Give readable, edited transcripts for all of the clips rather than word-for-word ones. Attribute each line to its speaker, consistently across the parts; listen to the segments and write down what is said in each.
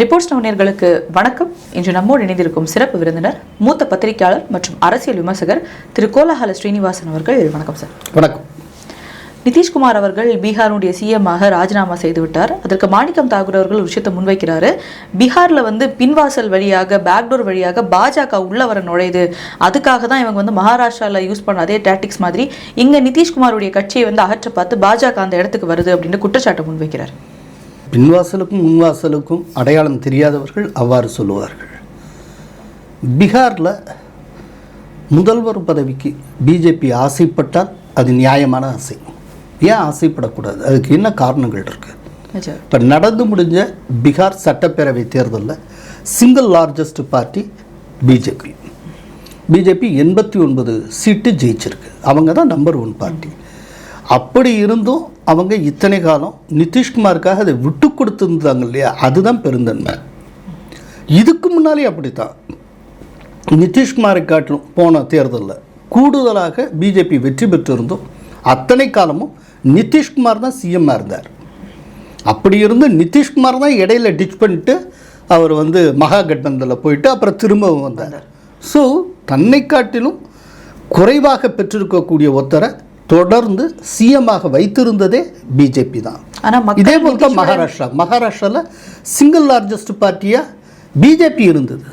Speaker 1: Reports நேயர்களுக்கு வணக்கம். இன்று நம்மோடு இணைந்திருக்கும் சிறப்பு விருந்தினர் மூத்த பத்திரிகையாளர் மற்றும் அரசியல் விமர்சகர் திரு கோலாஹல ஸ்ரீனிவாசன் அவர்கள். வணக்கம் சார்.
Speaker 2: வணக்கம்.
Speaker 1: நிதிஷ்குமார் அவர்கள் பீகாருடைய சிஎம்மாக ராஜினாமா செய்துவிட்டார். அதற்கு மாணிக்கம் தாக்கூர் அவர்கள் ஒரு விஷயத்தை முன்வைக்கிறாரு. பீகார்ல பின்வாசல் வழியாக பேக்டோர் வழியாக பாஜக உள்ள வர நுழையுது, அதுக்காக தான் இவங்க மகாராஷ்டிரால யூஸ் பண்ண அதே டாக்டிக்ஸ் மாதிரி இங்க நிதிஷ்குமாருடைய கட்சியை அகற்ற பார்த்து பாஜக அந்த இடத்துக்கு வருது அப்படின்னு குற்றச்சாட்டை முன்வைக்கிறார்.
Speaker 2: பின்வாசலுக்கும் முன்வாசலுக்கும் அடையாளம் தெரியாதவர்கள் அவ்வாறு சொல்லுவார்கள். பீகாரில் முதல்வர் பதவிக்கு பிஜேபி ஆசைப்பட்டால் அது நியாயமான ஆசை. ஏன் ஆசைப்படக்கூடாது? அதுக்கு என்ன காரணங்கள் இருக்கு? இப்போ நடந்து முடிஞ்ச பீகார் சட்டப்பேரவை தேர்தலில் single largest party BJP. BJP 89 சீட்டு ஜெயிச்சிருக்கு. அவங்க தான் நம்பர் 1 பார்ட்டி. அப்படி இருந்தும் அவங்க இத்தனை காலம் நிதிஷ்குமாருக்காக அதை விட்டு கொடுத்துருந்தாங்க இல்லையா, அதுதான் பெருந்தன்மை. இதுக்கு முன்னாலே அப்படித்தான். நிதிஷ்குமாரை காட்டிலும் போன தேர்தலில் கூடுதலாக பிஜேபி வெற்றி பெற்றிருந்தோம். அத்தனை காலமும் நிதிஷ்குமார் தான் சிஎம்மாக இருந்தார். அப்படி இருந்து நிதிஷ்குமார் தான் இடையில டிச் பண்ணிட்டு அவர் மகா கட்பந்தனில் போயிட்டு அப்புறம் திரும்பவும் வந்தார். ஸோ தன்னை காட்டிலும் குறைவாக பெற்றிருக்கக்கூடிய ஒருத்தரை தொடர்ந்து சிஎம்மாக வைத்திருந்ததே பிஜேபி தான். இதே போல் தான் மகாராஷ்டிராவில் சிங்கிள் லார்ஜஸ்ட் பார்ட்டியாக பிஜேபி இருந்தது.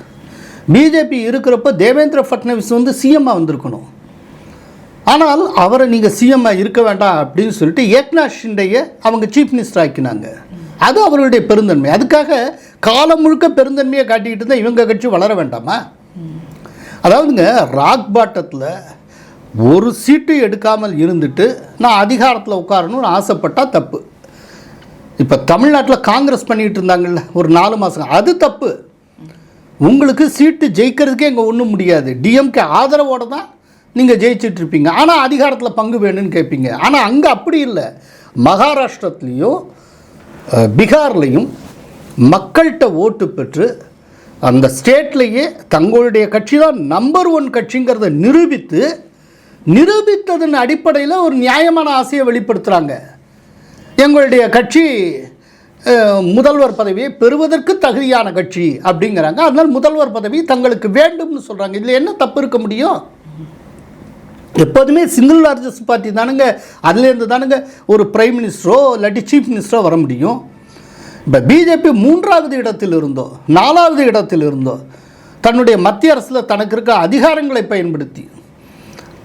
Speaker 2: பிஜேபி இருக்கிறப்ப தேவேந்திர ஃபட்னவிஸ் சிஎம்மாக வந்திருக்கணும். ஆனால் அவரை நீங்கள் சிஎம்மாக இருக்க வேண்டாம் அப்படின்னு சொல்லிட்டு ஏக்நாத் ஷிண்டேயை அவங்க சீஃப் மினிஸ்டர் ஆக்கினாங்க. அது அவர்களுடைய பெருந்தன்மை. அதுக்காக காலம் முழுக்க பெருந்தன்மையை காட்டிக்கிட்டு தான் இவங்க கட்சி வளர வேண்டாமா? அதாவதுங்க, ராக் பாட்டத்தில் ஒரு சீட்டு எடுக்காமல் இருந்துட்டு நான் அதிகாரத்தில் உட்காரணும்னு ஆசைப்பட்டால் தப்பு. இப்போ தமிழ்நாட்டில் காங்கிரஸ் பண்ணிகிட்டு இருந்தாங்கல்ல ஒரு 4 மாதம், அது தப்பு. உங்களுக்கு சீட்டு ஜெயிக்கிறதுக்கே இங்கே ஒன்றும் முடியாது. டிஎம்கே ஆதரவோடு தான் நீங்கள் ஜெயிச்சிட்ருப்பீங்க. ஆனால் அதிகாரத்தில் பங்கு வேணும்னு கேட்பீங்க. ஆனால் அங்கே அப்படி இல்லை. மகாராஷ்டிரத்துலேயும் பீகார்லேயும் மக்கள்கிட்ட ஓட்டு பெற்று அந்த ஸ்டேட்லேயே தங்களுடைய கட்சி தான் நம்பர் 1 கட்சிங்கிறத நிரூபித்ததன் அடிப்படையில் ஒரு நியாயமான ஆசையை வெளிப்படுத்துகிறாங்க. எங்களுடைய கட்சி முதல்வர் பதவியை பெறுவதற்கு தகுதியான கட்சி அப்படிங்கிறாங்க. அதனால் முதல்வர் பதவி தங்களுக்கு வேண்டும்னு சொல்கிறாங்க. இதில் என்ன தப்பு இருக்க முடியும்? எப்போதுமே சிங்கிள் லார்ஜஸ்ட் பார்ட்டி தானுங்க. அதுலேருந்து தானுங்க ஒரு பிரைம் மினிஸ்டரோ இல்லாட்டி சீஃப் மினிஸ்டரோ வர முடியும். இப்போ பிஜேபி 3வது இடத்தில் இருந்தோ 4வது இடத்தில் இருந்தோ தன்னுடைய மத்திய அரசில் தனக்கு இருக்க அதிகாரங்களை பயன்படுத்தி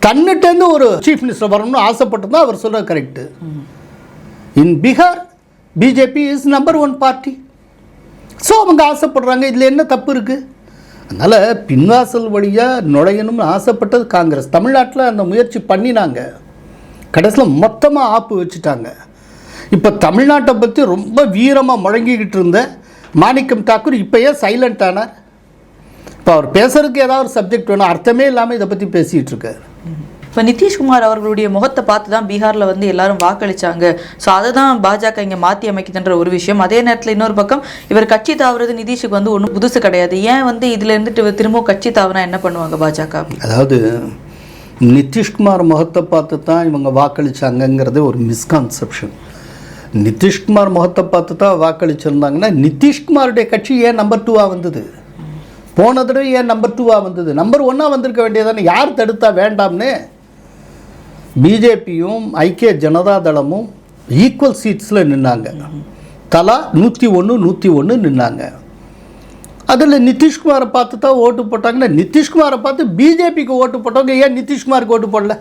Speaker 2: தன்னிட்டேருந்து ஒரு சீஃப் மினிஸ்டர் வரணும்னு ஆசைப்பட்டு தான் அவர் சொல்கிற correct. In Bihar BJP is number 1 party. So அவங்க ஆசைப்படுறாங்க. இதில் என்ன தப்பு இருக்குது? அதனால் பின்வாசல் வழியாக நுழையணும்னு ஆசைப்பட்டது காங்கிரஸ். தமிழ்நாட்டில் அந்த முயற்சி பண்ணினாங்க. கடைசியில் மொத்தமாக ஆப்பு வச்சுட்டாங்க. இப்போ தமிழ்நாட்டை பற்றி ரொம்ப வீரமாக முழங்கிக்கிட்டு இருந்த மாணிக்கம் தாக்கூர் இப்போ ஏன் சைலண்ட் ஆனார்? இப்போ அவர் பேசுறதுக்கு ஏதாவது ஒரு சப்ஜெக்ட் வேணும், அர்த்தமே இல்லாமல் இதை பற்றி பேசிகிட்டு இருக்கார்.
Speaker 1: இப்போ நிதிஷ்குமார் அவர்களுடைய முகத்தை பார்த்து தான் பீகாரில் எல்லாரும் வாக்களித்தாங்க. ஸோ அதை தான் பாஜக இங்கே மாற்றி அமைக்குதுன்ற ஒரு விஷயம். அதே நேரத்தில் இன்னொரு பக்கம் இவர் கட்சி தாவுறது நிதிஷுக்கு ஒன்றும் புதுசு கிடையாது. ஏன் இதில் இருந்துட்டு திரும்ப கட்சி தாவுனா என்ன பண்ணுவாங்க பாஜக?
Speaker 2: அதாவது நிதிஷ்குமார் முகத்தை பார்த்து தான் இவங்க வாக்களித்தாங்கங்கிறது ஒரு மிஸ்கான்செப்ஷன். நிதிஷ்குமார் முகத்தை பார்த்து தான் வாக்களிச்சிருந்தாங்கன்னா நிதிஷ்குமாருடைய கட்சி ஏன் நம்பர் 2 வந்தது? போன தடவை ஏன் நம்பர் 2 வந்தது? நம்பர் 1 வந்திருக்க வேண்டியதானே. யார் தடுத்தா வேண்டாம்னு? பிஜேபியும் ஐக்கிய ஜனதா தளமும் ஈக்குவல் சீட்ஸில் நின்னாங்க. தலா 101 நின்னாங்க. அதில் நிதிஷ்குமாரை பார்த்து தான் ஓட்டு போட்டாங்கன்னா நிதிஷ்குமாரை பார்த்து பிஜேபிக்கு ஓட்டு போட்டவங்க ஏன் நிதிஷ்குமாருக்கு ஓட்டு போடல?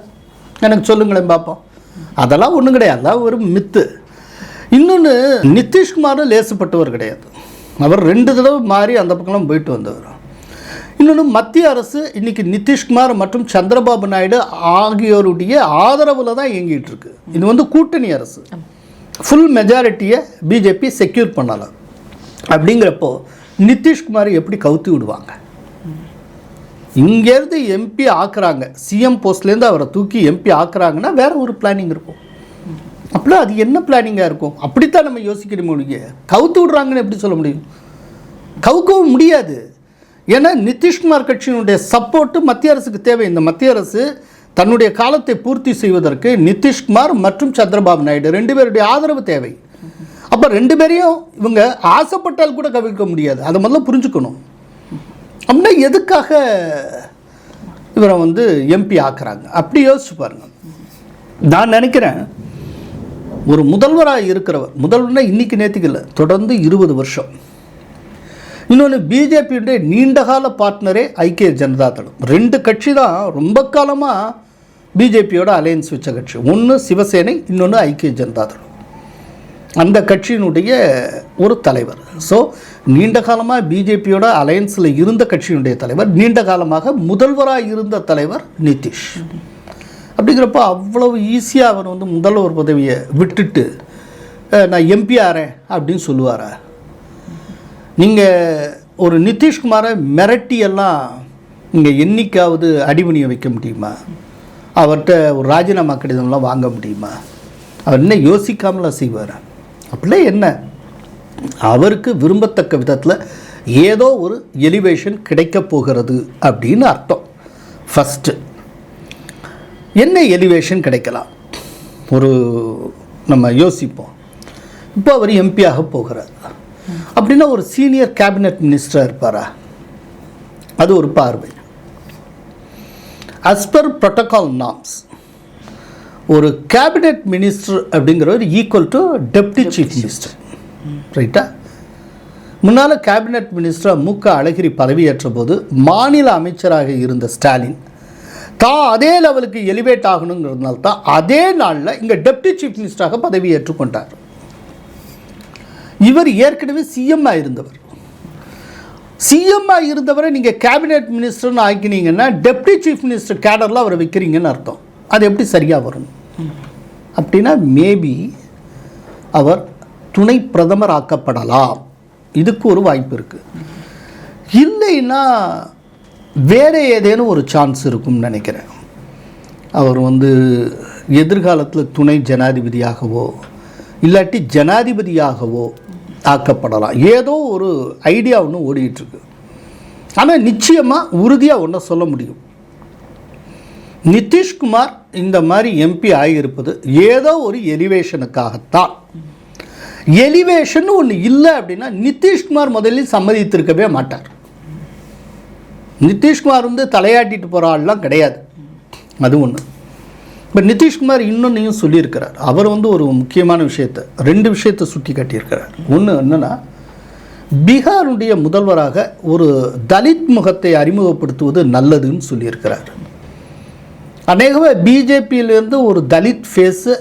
Speaker 2: எனக்கு சொல்லுங்களேன் பார்ப்போம். அதெல்லாம் ஒன்றும் கிடையாது. அதான் ஒரு மித்து. இன்னொன்று, நிதிஷ்குமாரும் லேசுப்பட்டவர் கிடையாது. அவர் 2 தடவை மாறி அந்த பக்கம்லாம் போயிட்டு வந்தவர். இன்னொன்று, மத்திய அரசு இன்றைக்கி நிதிஷ்குமார் மற்றும் சந்திரபாபு நாயுடு ஆகியோருடைய ஆதரவில் தான் இயங்கிட்டு இருக்கு. இது கூட்டணி அரசு. ஃபுல் மெஜாரிட்டியை பிஜேபி செக்யூர் பண்ணலாம். அப்படிங்கிறப்போ நிதிஷ்குமாரை எப்படி கவுத்தி விடுவாங்க? இங்கேருந்து எம்பி ஆக்குறாங்க, சிஎம் போஸ்ட்லேருந்து அவரை தூக்கி எம்பி ஆக்குறாங்கன்னா வேற ஒரு பிளானிங் இருக்கும். அப்படின்னா அது என்ன பிளானிங்காக இருக்கும்? அப்படித்தான் நம்ம யோசிக்க முடியும். கவுத்து விடுறாங்கன்னு எப்படி சொல்ல முடியும்? கவுக்கவும் முடியாது. ஏன்னா நிதிஷ்குமார் கட்சியினுடைய சப்போர்ட்டு மத்திய அரசுக்கு தேவை. இந்த மத்திய அரசு தன்னுடைய காலத்தை பூர்த்தி செய்வதற்கு நிதிஷ்குமார் மற்றும் சந்திரபாபு நாயுடு 2 பேருடைய ஆதரவு தேவை. அப்போ 2 பேரையும் இவங்க ஆசைப்பட்டால் கூட கவிழ்க்க முடியாது. அதை முதல்ல புரிஞ்சுக்கணும். அப்படின்னா எதுக்காக இவரை வந்து எம்பி ஆக்குறாங்க அப்படி யோசிச்சு பாருங்க. நான் நினைக்கிறேன் ஒரு முதல்வராக இருக்கிறவர், முதல்வர்னா இன்னைக்கு நேற்றுக்கு இல்லை, தொடர்ந்து 20 வருஷம். இன்னொன்று பிஜேபியுடைய நீண்டகால பார்ட்னரே ஐக்கிய ஜனதா தளம். 2 கட்சி தான் ரொம்ப காலமாக பிஜேபியோட அலையன்ஸ் வச்ச கட்சி. ஒன்று சிவசேனை, இன்னொன்று ஐக்கிய ஜனதா தளம். அந்த கட்சியினுடைய ஒரு தலைவர். ஸோ நீண்ட காலமாக பிஜேபியோட அலையன்ஸில் இருந்த கட்சியினுடைய தலைவர், நீண்ட காலமாக முதல்வராக இருந்த தலைவர் நிதிஷ். அப்படிங்கிறப்ப அவ்வளவு ஈஸியாக அவர் வந்து முதல்வர் பதவியை விட்டுட்டு நான் எம்பி ஆறேன் அப்படின்னு சொல்லுவாரா? நீங்கள் ஒரு நிதிஷ்குமாரை மிரட்டியெல்லாம் நீங்கள் என்னைக்காவது அடிபணியை வைக்க முடியுமா? அவர்கிட்ட ஒரு ராஜினாமா கடிதம்லாம் வாங்க முடியுமா? அவர் என்ன யோசிக்காமலாம் செய்வார்? அப்படிலாம் என்ன, அவருக்கு விரும்பத்தக்க விதத்தில் ஏதோ ஒரு எலிவேஷன் கிடைக்க போகிறது அப்படின்னு அர்த்தம். ஃபஸ்ட்டு என்ன எலிவேஷன் கிடைக்கலாம்? ஒரு நம்ம யோசிப்போம். இப்போ அவர் எம்பியாக போகிறார் அப்படின்னா ஒரு சீனியர் கேபினட் மினிஸ்டராக இருப்பாரா? அது ஒரு பார்வை. as per protocol norms ஒரு கேபினட் மினிஸ்டர் அப்படிங்கிறவர் equal to deputy chief minister, ரைட்டா? முன்னால் கேபினட் மினிஸ்டர் மு க அழகிரி பதவியேற்ற போது மாநில அமைச்சராக இருந்த ஸ்டாலின் தான் அதே லெவலுக்கு எலிவேட் ஆகணுங்கிறதுனால தான் அதே நாளில் இங்கே டெப்டி சீஃப் மினிஸ்டராக பதவி ஏற்றுக்கொண்டார். இவர் ஏற்கனவே சிஎம்மாக இருந்தவர். சிஎம்மாக இருந்தவரை நீங்கள் கேபினெட் மினிஸ்டர்னு ஆக்கினீங்கன்னா டெப்டி சீஃப் மினிஸ்டர் கேடரில் அவரை வைக்கிறீங்கன்னு அர்த்தம். அது எப்படி சரியாக வரும்? அப்படின்னா மேபி அவர் துணை பிரதமர் ஆக்கப்படலாம். இதுக்கு ஒரு வாய்ப்பு இருக்குது. இல்லைன்னா வேறு ஏதேனும் ஒரு சான்ஸ் இருக்கும்னு நினைக்கிறேன். அவர் வந்து எதிர்காலத்தில் துணை ஜனாதிபதியாகவோ இல்லாட்டி ஜனாதிபதியாகவோ ஆக்கப்படலாம். ஏதோ ஒரு ஐடியா ஒன்று ஓடிட்டுருக்கு. ஆனால் நிச்சயமாக உறுதியாக ஒன்றை சொல்ல முடியும், நிதிஷ்குமார் இந்த மாதிரி எம்பி ஆகியிருப்பது ஏதோ ஒரு எலிவேஷனுக்காகத்தான். எலிவேஷன் ஒன்று இல்லை அப்படின்னா நிதிஷ்குமார் முதலில் சம்மதித்திருக்கவே மாட்டார். நிதிஷ்குமார் வந்து தலையாட்டிட்டு போகிற ஆள்லாம் கிடையாது. அது ஒன்று. இப்போ நிதிஷ்குமார் இன்னொன்னையும் சொல்லியிருக்கிறார். அவர் வந்து ஒரு முக்கியமான விஷயத்தை, 2 விஷயத்தை சுட்டி காட்டியிருக்கிறார். ஒன்று என்னென்னா, பீகாருடைய முதல்வராக ஒரு தலித் முகத்தை அறிமுகப்படுத்துவது நல்லதுன்னு சொல்லியிருக்கிறார். அநேகமாக பிஜேபியிலேருந்து ஒரு தலித் ஃபேஸு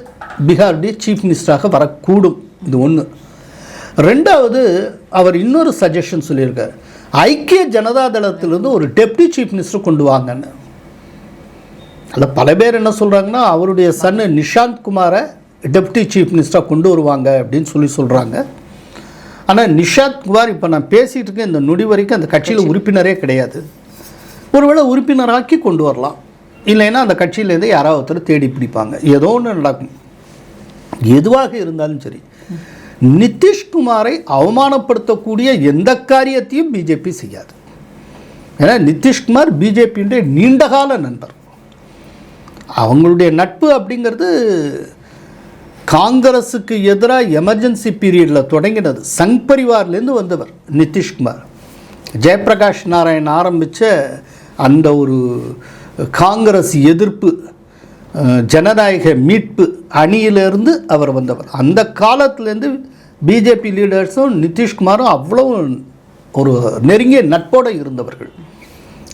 Speaker 2: பீகாருடைய சீஃப் மினிஸ்டராக வரக்கூடும். இது ஒன்று. 2வது அவர் இன்னொரு சஜஷன் சொல்லியிருக்கார், ஐக்கிய ஜனதா தளத்திலிருந்து ஒரு டெப்டி சீஃப் மினிஸ்டர் கொண்டு வாங்கன்னு. அதில் பல பேர் என்ன சொல்கிறாங்கன்னா, அவருடைய சன்னு நிஷாந்த் குமாரை டெப்டி சீஃப் மினிஸ்டராக கொண்டு வருவாங்க அப்படின்னு சொல்கிறாங்க. ஆனால் நிஷாந்த் குமார் இப்போ நான் பேசிகிட்டு இருக்கேன் இந்த நொடி வரைக்கும் அந்த கட்சியில் உறுப்பினரே கிடையாது. ஒருவேளை உறுப்பினராக்கி கொண்டு வரலாம், இல்லைன்னா அந்த கட்சியிலேருந்து யாராவது ஒருத்தர் தேடி பிடிப்பாங்க, ஏதோ ஒன்று நடக்கும். எதுவாக இருந்தாலும் சரி, நிதிஷ்குமாரை அவமானப்படுத்தக்கூடிய எந்த காரியத்தையும் பிஜேபி செய்யாது. ஏன்னா நிதிஷ்குமார் பிஜேபியுடைய நீண்டகால நண்பர். அவங்களுடைய நட்பு அப்படிங்கிறது காங்கிரஸுக்கு எதிராக எமர்ஜென்சி பீரியடில் தொடங்கினது. சங் பரிவார்லேருந்து வந்தவர் நிதிஷ்குமார். ஜெயபிரகாஷ் நாராயண் ஆரம்பித்த அந்த ஒரு காங்கிரஸ் எதிர்ப்பு ஜனநாயக மீட்பு அணியிலிருந்து அவர் வந்தவர். அந்த காலத்திலேருந்து பிஜேபி லீடர்ஸும் நிதிஷ்குமாரும் அவ்வளோ ஒரு நெருங்கிய நட்போடு இருந்தவர்கள்.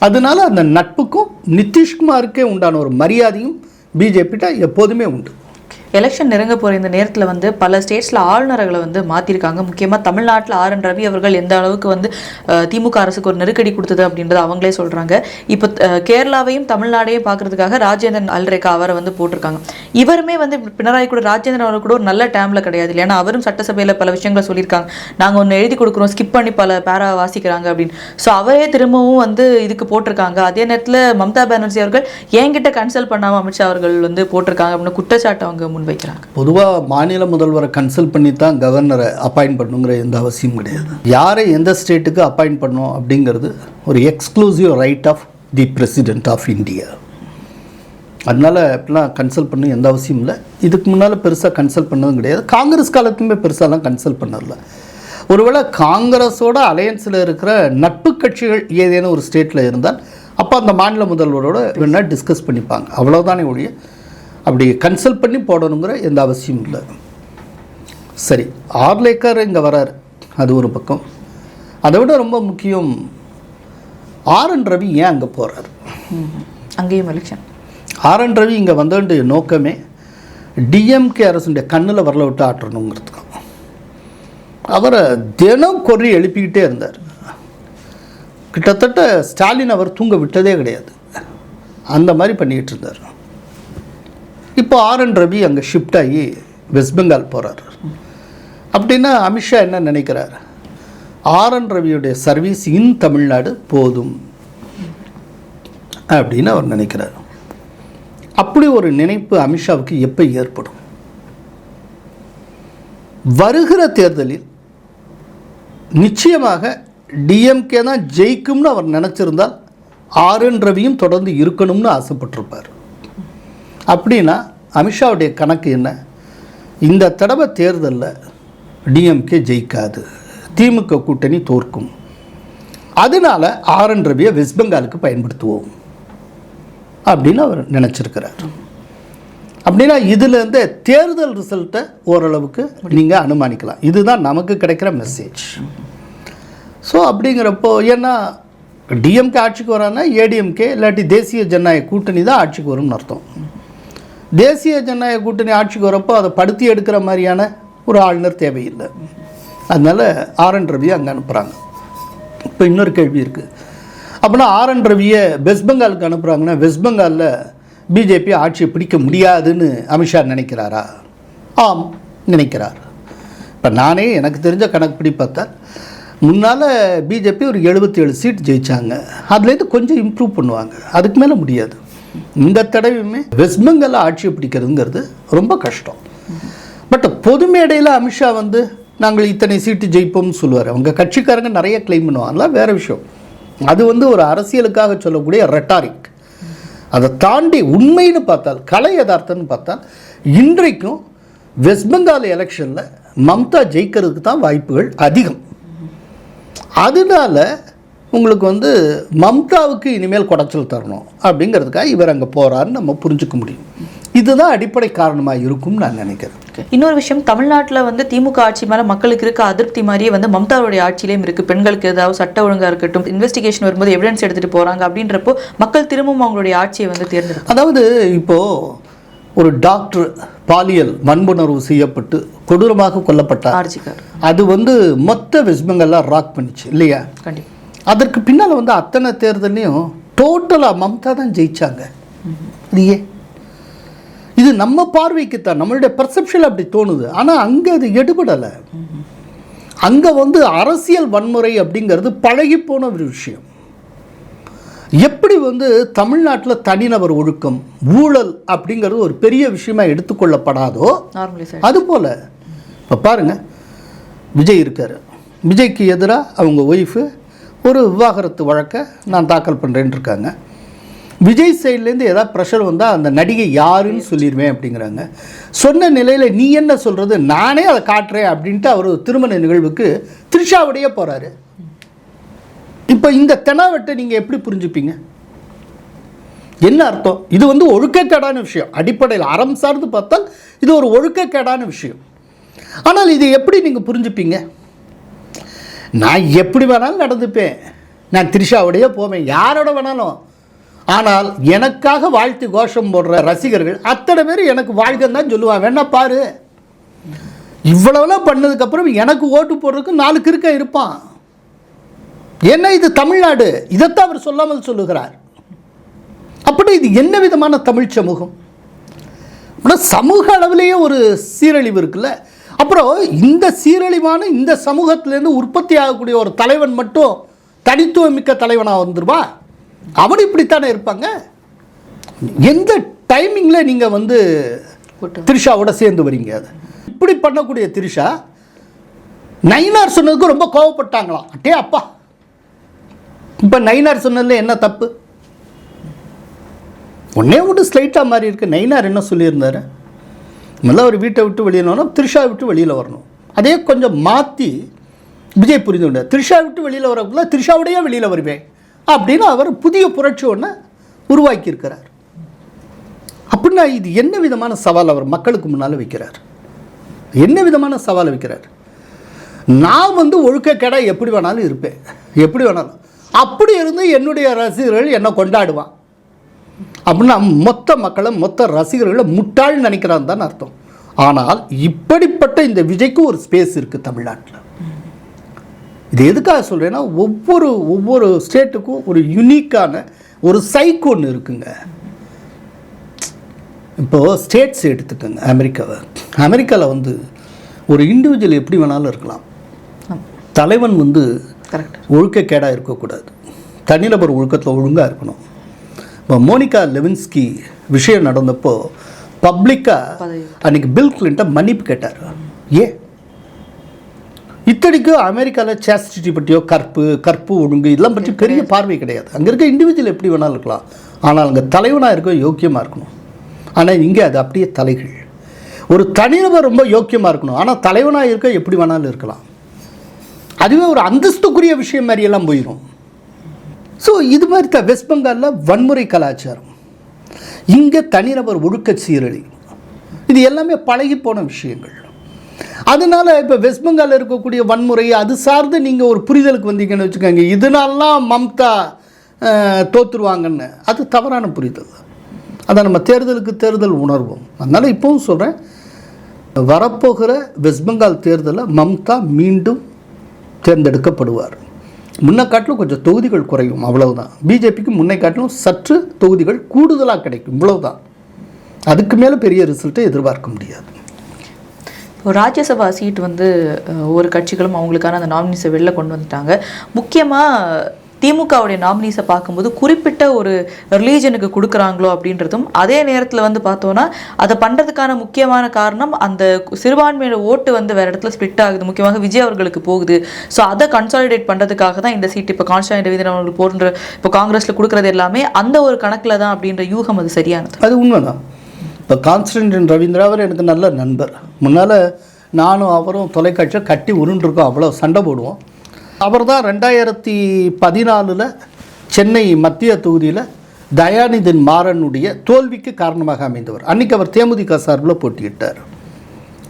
Speaker 2: அதனால அந்த நட்புக்கும் நிதிஷ்குமாருக்கே உண்டான ஒரு மரியாதையும் பிஜேபிட்ட எப்போதுமே உண்டு.
Speaker 1: எலெக்ஷன் நெருங்க போகிற இந்த நேரத்தில் வந்து பல ஸ்டேட்ஸில் ஆளுநர்களை வந்து மாற்றிருக்காங்க. முக்கியமாக தமிழ்நாட்டில் ஆர்.என். ரவி அவர்கள் எந்த அளவுக்கு வந்து திமுக அரசுக்கு ஒரு நெருக்கடி கொடுத்தது அப்படின்றத அவங்களே சொல்கிறாங்க. இப்போ கேரளாவையும் தமிழ்நாடையும் பார்க்குறதுக்காக ராஜேந்திரன் அல்ரேகா அவரை வந்து போட்டிருக்காங்க. இவருமே வந்து பினராயி கூட ராஜேந்திரன் அவர் கூட ஒரு நல்ல டைமில் கிடையாது இல்லையா? அவரும் சட்டசபையில் பல விஷயங்களை சொல்லியிருக்காங்க. நாங்கள் ஒன்று எழுதி கொடுக்குறோம், ஸ்கிப் பண்ணி பல பேரா வாசிக்கிறாங்க அப்படின்னு. ஸோ அவரே திரும்பவும் வந்து இதுக்கு போட்டிருக்காங்க. அதே நேரத்தில் மம்தா பானர்ஜி அவர்கள் என்கிட்ட கன்சல்ட் பண்ணாமல் அமித்ஷா அவர்கள் வந்து போட்டிருக்காங்க அப்படின்னு குற்றச்சாட்டு அவங்க வைக்கிறாங்க.
Speaker 2: பொதுவாக மாநில முதல்வரை கன்சல்ட் பண்ணி தான் கவர்னரை அப்பாயிண்ட் பண்ணுங்கிற எந்த அவசியம் கிடையாது. யாரை எந்த ஸ்டேட்டுக்கு அப்பாயிண்ட் பண்ணணும் அப்படிங்கிறது ஒரு exclusive right of the president of India. அதனால் இப்படிலாம் கன்சல்ட் பண்ண எந்த அவசியம் இல்லை. இதுக்கு முன்னால் பெருசாக கன்சல்ட் பண்ணதும் கிடையாது. காங்கிரஸ் காலத்துமே பெருசாலாம் கன்சல்ட் பண்ணதில்ல. ஒருவேளை காங்கிரஸோட அலையன்ஸில் இருக்கிற நட்பு கட்சிகள் ஏதேனும் ஒரு ஸ்டேட்டில் இருந்தால் அப்போ அந்த மாநில முதல்வரோட வேணால் டிஸ்கஸ் பண்ணிப்பாங்க. அவ்வளோதானே ஒழிய அப்படி கன்சல்ட் பண்ணி போடணுங்கிற எந்த அவசியமும் இல்லை. சரி, ஆர்லேக்கர் இங்கே வரார், அது ஒரு பக்கம். அதை விட ரொம்ப முக்கியம், ஆர்என் ரவி ஏன் அங்கே போகிறார்?
Speaker 1: அங்கேயும் எலெக்ஷன்.
Speaker 2: ஆர்என் ரவி இங்கே வந்தோடைய நோக்கமே டிஎம்கே அரசுடைய கண்ணில் வரல விட்டு ஆட்டணுங்கிறதுக்கு. அவரை தினம் கொறி எழுப்பிக்கிட்டே இருந்தார். கிட்டத்தட்ட ஸ்டாலின் அவர் தூங்க விட்டதே கிடையாது. அந்த மாதிரி பண்ணிக்கிட்டு இருந்தார். இப்போ ஆர்என் ரவி அங்கே ஷிஃப்ட் ஆகி வெஸ்ட் பெங்கால் போகிறார். அப்படின்னா அமித்ஷா என்ன நினைக்கிறார்? ஆர்என் ரவியுடைய சர்வீஸ் இன் தமிழ்நாடு போதும் அப்படின்னு அவர் நினைக்கிறார். அப்படி ஒரு நினைப்பு அமித்ஷாவுக்கு எப்போ ஏற்படும்? வருகிற தேர்தலில் நிச்சயமாக டிஎம்கே தான் ஜெயிக்கும்னு அவர் நினச்சிருந்தால் ஆர்என் ரவியும் தொடர்ந்து இருக்கணும்னு ஆசைப்பட்டிருப்பார். அப்படின்னா அமித்ஷாவுடைய கணக்கு என்ன? இந்த தடவை தேர்தலில் டிஎம்கே ஜெயிக்காது, திமுக கூட்டணி தோற்கும், அதனால் ஆர்என் ரவியை வெஸ்ட் பெங்காலுக்கு பயன்படுத்துவோம் அப்படின்னு அவர் நினச்சிருக்கிறார். அப்படின்னா இதுலேருந்து தேர்தல் ரிசல்ட்டை ஓரளவுக்கு நீங்கள் அனுமானிக்கலாம். இதுதான் நமக்கு கிடைக்கிற மெசேஜ். ஸோ அப்படிங்கிறப்போ ஏன்னா டிஎம்கே ஆட்சிக்கு வரான்னா ஏடிஎம்கே இல்லாட்டி தேசிய ஜனநாயக கூட்டணி தான் ஆட்சிக்கு வரும்னு அர்த்தம். தேசிய ஜனநாயக கூட்டணி ஆட்சிக்கு வரப்போ அதை படுத்தி எடுக்கிற மாதிரியான ஒரு ஆளுநர் தேவையில்லை. அதனால் ஆர்என் ரவியை அங்கே அனுப்புகிறாங்க. இப்போ இன்னொரு கேள்வி இருக்குது. அப்படின்னா ஆர்என் ரவியை வெஸ்ட் பெங்காலுக்கு அனுப்புகிறாங்கன்னா வெஸ்ட் பெங்காலில் பிஜேபி ஆட்சியை பிடிக்க முடியாதுன்னு அமித்ஷா நினைக்கிறாரா? ஆம், நினைக்கிறார். இப்போ நானே எனக்கு தெரிஞ்ச கணக்குப்படி பார்த்தா முன்னால் பிஜேபி ஒரு 77 சீட் ஜெயித்தாங்க. அதுலேருந்து கொஞ்சம் இம்ப்ரூவ் பண்ணுவாங்க, அதுக்கு மேலே முடியாது. இந்த தடவையுமே வெஸ்ட் பெங்காலில் ஆட்சியை பிடிக்கிறதுங்கிறது ரொம்ப கஷ்டம். பட் பொது மேடையில் அமித்ஷா வந்து நாங்கள் இத்தனை சீட்டு ஜெயிப்போம்னு சொல்லுவார். அவங்க கட்சிக்காரங்க நிறைய கிளைம் பண்ணுவாங்க, வேறு விஷயம். அது வந்து ஒரு அரசியலுக்காக சொல்லக்கூடிய ரெட்டாரிக். அதை தாண்டி உண்மைன்னு பார்த்தால், கலை யதார்த்தம்னு பார்த்தால், இன்றைக்கும் வெஸ்ட் பெங்கால் எலெக்ஷனில் மம்தா ஜெயிக்கிறதுக்கு தான் வாய்ப்புகள் அதிகம். அதனால உங்களுக்கு வந்து மம்தாவுக்கு இனிமேல் குடைச்சல் தரணும் அப்படிங்கிறதுக்காக இவர் அங்கே போகிறாருன்னு நம்ம புரிஞ்சுக்க முடியும். இதுதான் அடிப்படை காரணமாக இருக்கும்னு நான் நினைக்கிறேன்.
Speaker 1: இன்னொரு விஷயம், தமிழ்நாட்டில் வந்து திமுக ஆட்சி மேலே மக்களுக்கு இருக்க அதிருப்தி மாதிரியே வந்து மம்தாவுடைய ஆட்சியிலையும் இருக்குது. பெண்களுக்கு ஏதாவது சட்ட ஒழுங்காக இருக்கட்டும், இன்வெஸ்டிகேஷன் வரும்போது எவிடன்ஸ் எடுத்துகிட்டு போகிறாங்க அப்படின்றப்போ மக்கள் திரும்பவும் அவங்களுடைய ஆட்சியை வந்து தேர்ந்தெடுக்கும்.
Speaker 2: அதாவது இப்போது ஒரு டாக்டர் பாலியல் வன்புணர்வு செய்யப்பட்டு கொடூரமாக கொல்லப்பட்டார். அது வந்து மொத்த வெஸ்ட் பெங்காலில் ராக் பண்ணிச்சு இல்லையா?
Speaker 1: கண்டிப்பாக.
Speaker 2: அதற்கு பின்னால் வந்து அத்தனை தேர்தலையும் டோட்டலாக மம்தா தான் ஜெயிச்சாங்க. இல்லையே, இது நம்ம பார்வைக்குத்தான், நம்மளுடைய பர்செப்ஷன் அப்படி தோணுது. ஆனால் அங்கே அது எடுபடலை. அங்கே வந்து அரசியல் வன்முறை அப்படிங்கிறது பழகி போன ஒரு விஷயம். எப்படி வந்து தமிழ்நாட்டில் தனிநபர் ஒழுக்கம், ஊழல் அப்படிங்கிறது ஒரு பெரிய விஷயமா எடுத்துக்கொள்ளப்படாதோ அதுபோல் இப்போ பாருங்கள், விஜய் இருக்கார். விஜய்க்கு எதிராக அவங்க ஒய்ஃபு ஒரு விவாகரத்து வழக்கை நான் தாக்கல் பண்ணுறேன்னு இருக்காங்க. விஜய் சைட்லேருந்து ஏதாவது ப்ரெஷர் வந்தால் அந்த நடிகை யாருன்னு சொல்லிடுவேன் அப்படிங்கிறாங்க. சொன்ன நிலையில் நீ என்ன சொல்கிறது, நானே அதை காட்டுறேன் அப்படின்ட்டு அவர் திருமண நிகழ்வுக்கு த்ரிஷாவுடைய போகிறாரு. இப்போ இந்த தெனாவட்டை நீங்கள் எப்படி புரிஞ்சுப்பீங்க? என்ன அர்த்தம்? இது வந்து ஒழுக்கக்கேடான விஷயம். அடிப்படையில் அறம் சார்ந்து பார்த்தால் இது ஒரு ஒழுக்கக்கேடான விஷயம். ஆனால் இது எப்படி நீங்கள் புரிஞ்சுப்பீங்க? நான் எப்படி வேணாலும் நடந்துப்பேன், நான் த்ரிஷாவுடைய போவேன், யாரோட வேணாலும். ஆனால் எனக்காக வாழ்த்து கோஷம் போடுற ரசிகர்கள் அத்தனை பேர் எனக்கு வாழ்க்கை தான் சொல்லுவான். வேணா பாரு, இவ்வளவுலாம் பண்ணதுக்கப்புறம் எனக்கு ஓட்டு போடுறதுக்கு 4 கிறுக்க இருப்பான். ஏன்னா இது தமிழ்நாடு, இதைத்தான் அவர் சொல்லாமல் சொல்லுகிறார். அப்படி இது என்ன விதமான தமிழ் சமூகம்? சமூக அளவிலேயே ஒரு சீரழிவு இருக்குல்ல. அப்புறம் இந்த சீரழிவான இந்த சமூகத்திலேருந்து உற்பத்தி ஆகக்கூடிய ஒரு தலைவன் மட்டும் தனித்துவமிக்க தலைவனாக வந்துருவா? அவன் இப்படித்தானே இருப்பாங்க. எந்த டைமிங்கில் நீங்கள் வந்து த்ரிஷாவோட சேர்ந்து வரீங்க? அது இப்படி பண்ணக்கூடிய த்ரிஷா நயினார் சொன்னதுக்கு ரொம்ப கோவப்பட்டாங்களாம். அட்டே அப்பா, இப்போ நயினார் சொன்னதில் என்ன தப்பு? ஒன்றே ஒன்று ஸ்லைட்டாக மாறி இருக்கு. நயினார் என்ன சொல்லியிருந்தார், முதல்ல ஒரு வீட்டை விட்டு வெளியினோன்னா த்ரிஷா விட்டு வெளியில் வரணும். அதே கொஞ்சம் மாற்றி விஜய் புரிந்து கொண்டார். த்ரிஷா விட்டு வெளியில் வரக்குள்ள த்ரிஷாவுடைய வெளியில் வருவேன் அப்படின்னு அவர் புதிய புரட்சி ஒன்று உருவாக்கியிருக்கிறார். அப்படின்னா இது என்ன விதமான சவால் அவர் மக்களுக்கு முன்னால் வைக்கிறார்? என்ன விதமான சவாலை வைக்கிறார்? நான் ஒழுக்கக்கேடா எப்படி வேணாலும் இருப்பேன், எப்படி வேணாலும், அப்படி இருந்து என்னுடைய ரசிகர்கள் என்னை கொண்டாடுவான் அப்படின்னா மொத்த மக்களை மொத்த ரசிகர்களை முட்டாள் நினைக்கிறான்னு தான் அர்த்தம். ஆனால் இப்படிப்பட்ட இந்த விஜய்க்கு ஒரு ஸ்பேஸ் இருக்குது தமிழ்நாட்டில். இது எதுக்காக சொல்கிறேன்னா, ஒவ்வொரு ஸ்டேட்டுக்கும் ஒரு யூனிக்கான ஒரு சைக்கு ஒன்று இருக்குங்க. இப்போது ஸ்டேட்ஸ் எடுத்துக்கோங்க. அமெரிக்காவில் ஒரு இண்டிவிஜுவல் எப்படி வேணாலும் இருக்கலாம். தலைவன் ஒழுக்கக்கேடாக இருக்கக்கூடாது, தனிநபர் ஒழுக்கத்தில் ஒழுங்காக இருக்கணும். இப்போ மோனிகா லெவின்ஸ்கி விஷயம் நடந்தப்போ பப்ளிக்காக அன்றைக்கி பில் கிளின்டன் மன்னிப்பு கேட்டார். ஏன்? இத்தனைக்கும் அமெரிக்காவில் சேஸ்டிட்டி பற்றியோ கற்பு ஒழுங்கு இதெல்லாம் பற்றி பெரிய பார்வை கிடையாது. அங்கே இருக்க இண்டிவிஜுவல் எப்படி வேணாலும் இருக்கலாம், ஆனால் அங்கே தலைவனாக இருக்க யோக்கியமாக இருக்கணும். ஆனால் இங்கே அது அப்படியே தலைகள். ஒரு தனிநபர் ரொம்ப யோக்கியமாக இருக்கணும், ஆனால் தலைவனாக இருக்க எப்படி வேணாலும் இருக்கலாம். அதுவே ஒரு அந்தஸ்துக்குரிய விஷயம் மாதிரியெல்லாம் போயிடும். ஸோ இது மாதிரி தான் வெஸ்ட் பெங்காலில் வன்முறை கலாச்சாரம், இங்கே தனிநபர் ஒழுக்க சீரழி, இது எல்லாமே பழகி போன விஷயங்கள். அதனால் இப்போ வெஸ்ட் பெங்காலில் இருக்கக்கூடிய வன்முறை அது சார்ந்து நீங்கள் ஒரு புரிதலுக்கு வந்தீங்கன்னு வச்சுக்கோங்க, இதனாலாம் மம்தா தோற்றுருவாங்கன்னு, அது தவறான புரிதல். அதை நம்ம தேர்தல் உணர்வோம். அதனால் இப்போவும் சொல்கிறேன், வரப்போகிற வெஸ்ட் பெங்கால் தேர்தலில் மம்தா மீண்டும் தேர்ந்தெடுக்கப்படுவார். முன்னை காட்டிலும் கொஞ்சம் தொகுதிகள் குறையும், அவ்வளவுதான். பிஜேபிக்கு முன்னை காட்டிலும் சற்று தொகுதிகள் கூடுதலாக கிடைக்கும், இவ்வளவுதான். அதுக்கு மேலே பெரிய ரிசல்ட்டை எதிர்பார்க்க முடியாது.
Speaker 1: இப்போ ராஜ்யசபா சீட் ஒவ்வொரு கட்சிகளும் அவங்களுக்கான அந்த நாமினிஸை வெளில கொண்டு வந்துட்டாங்க. முக்கியமாக திமுகவுடைய நாமினிஸை பார்க்கும்போது குறிப்பிட்ட ஒரு ரிலீஜனுக்கு கொடுக்குறாங்களோ அப்படின்றதும், அதே நேரத்தில் பார்த்தோன்னா அதை பண்ணுறதுக்கான முக்கியமான காரணம் அந்த சிறுபான்மையோட ஓட்டு வேறு இடத்துல ஸ்ப்ளிட் ஆகுது, முக்கியமாக விஜய் அவர்களுக்கு போகுது. ஸோ அதை கன்சாலிடேட் பண்ணுறதுக்காக தான் இந்த சீட் இப்போ கான்ஸ்டன்ட் ரவீந்திரன் அவர்கள் போன்ற இப்போ காங்கிரஸில் கொடுக்குறது எல்லாமே அந்த ஒரு கணக்கில் தான் அப்படின்ற யூகம் அது சரியானது.
Speaker 2: அது உண்மைதான். இப்போ கான்ஸ்டன்டின் ரவீந்திரா அவர் எனக்கு நல்ல நண்பர். முன்னால் நானும் அவரும் தொலைக்காட்சியில் கட்டி உருண்டிருக்கோம், அவ்வளோ சண்டை போடுவோம். அவர் தான் 2014 சென்னை மத்திய தொகுதியில் தயாநிதின் மாறனுடைய தோல்விக்கு காரணமாக அமைந்தவர். அன்றைக்கி அவர் தேமுதிக சார்பில் போட்டியிட்டார்.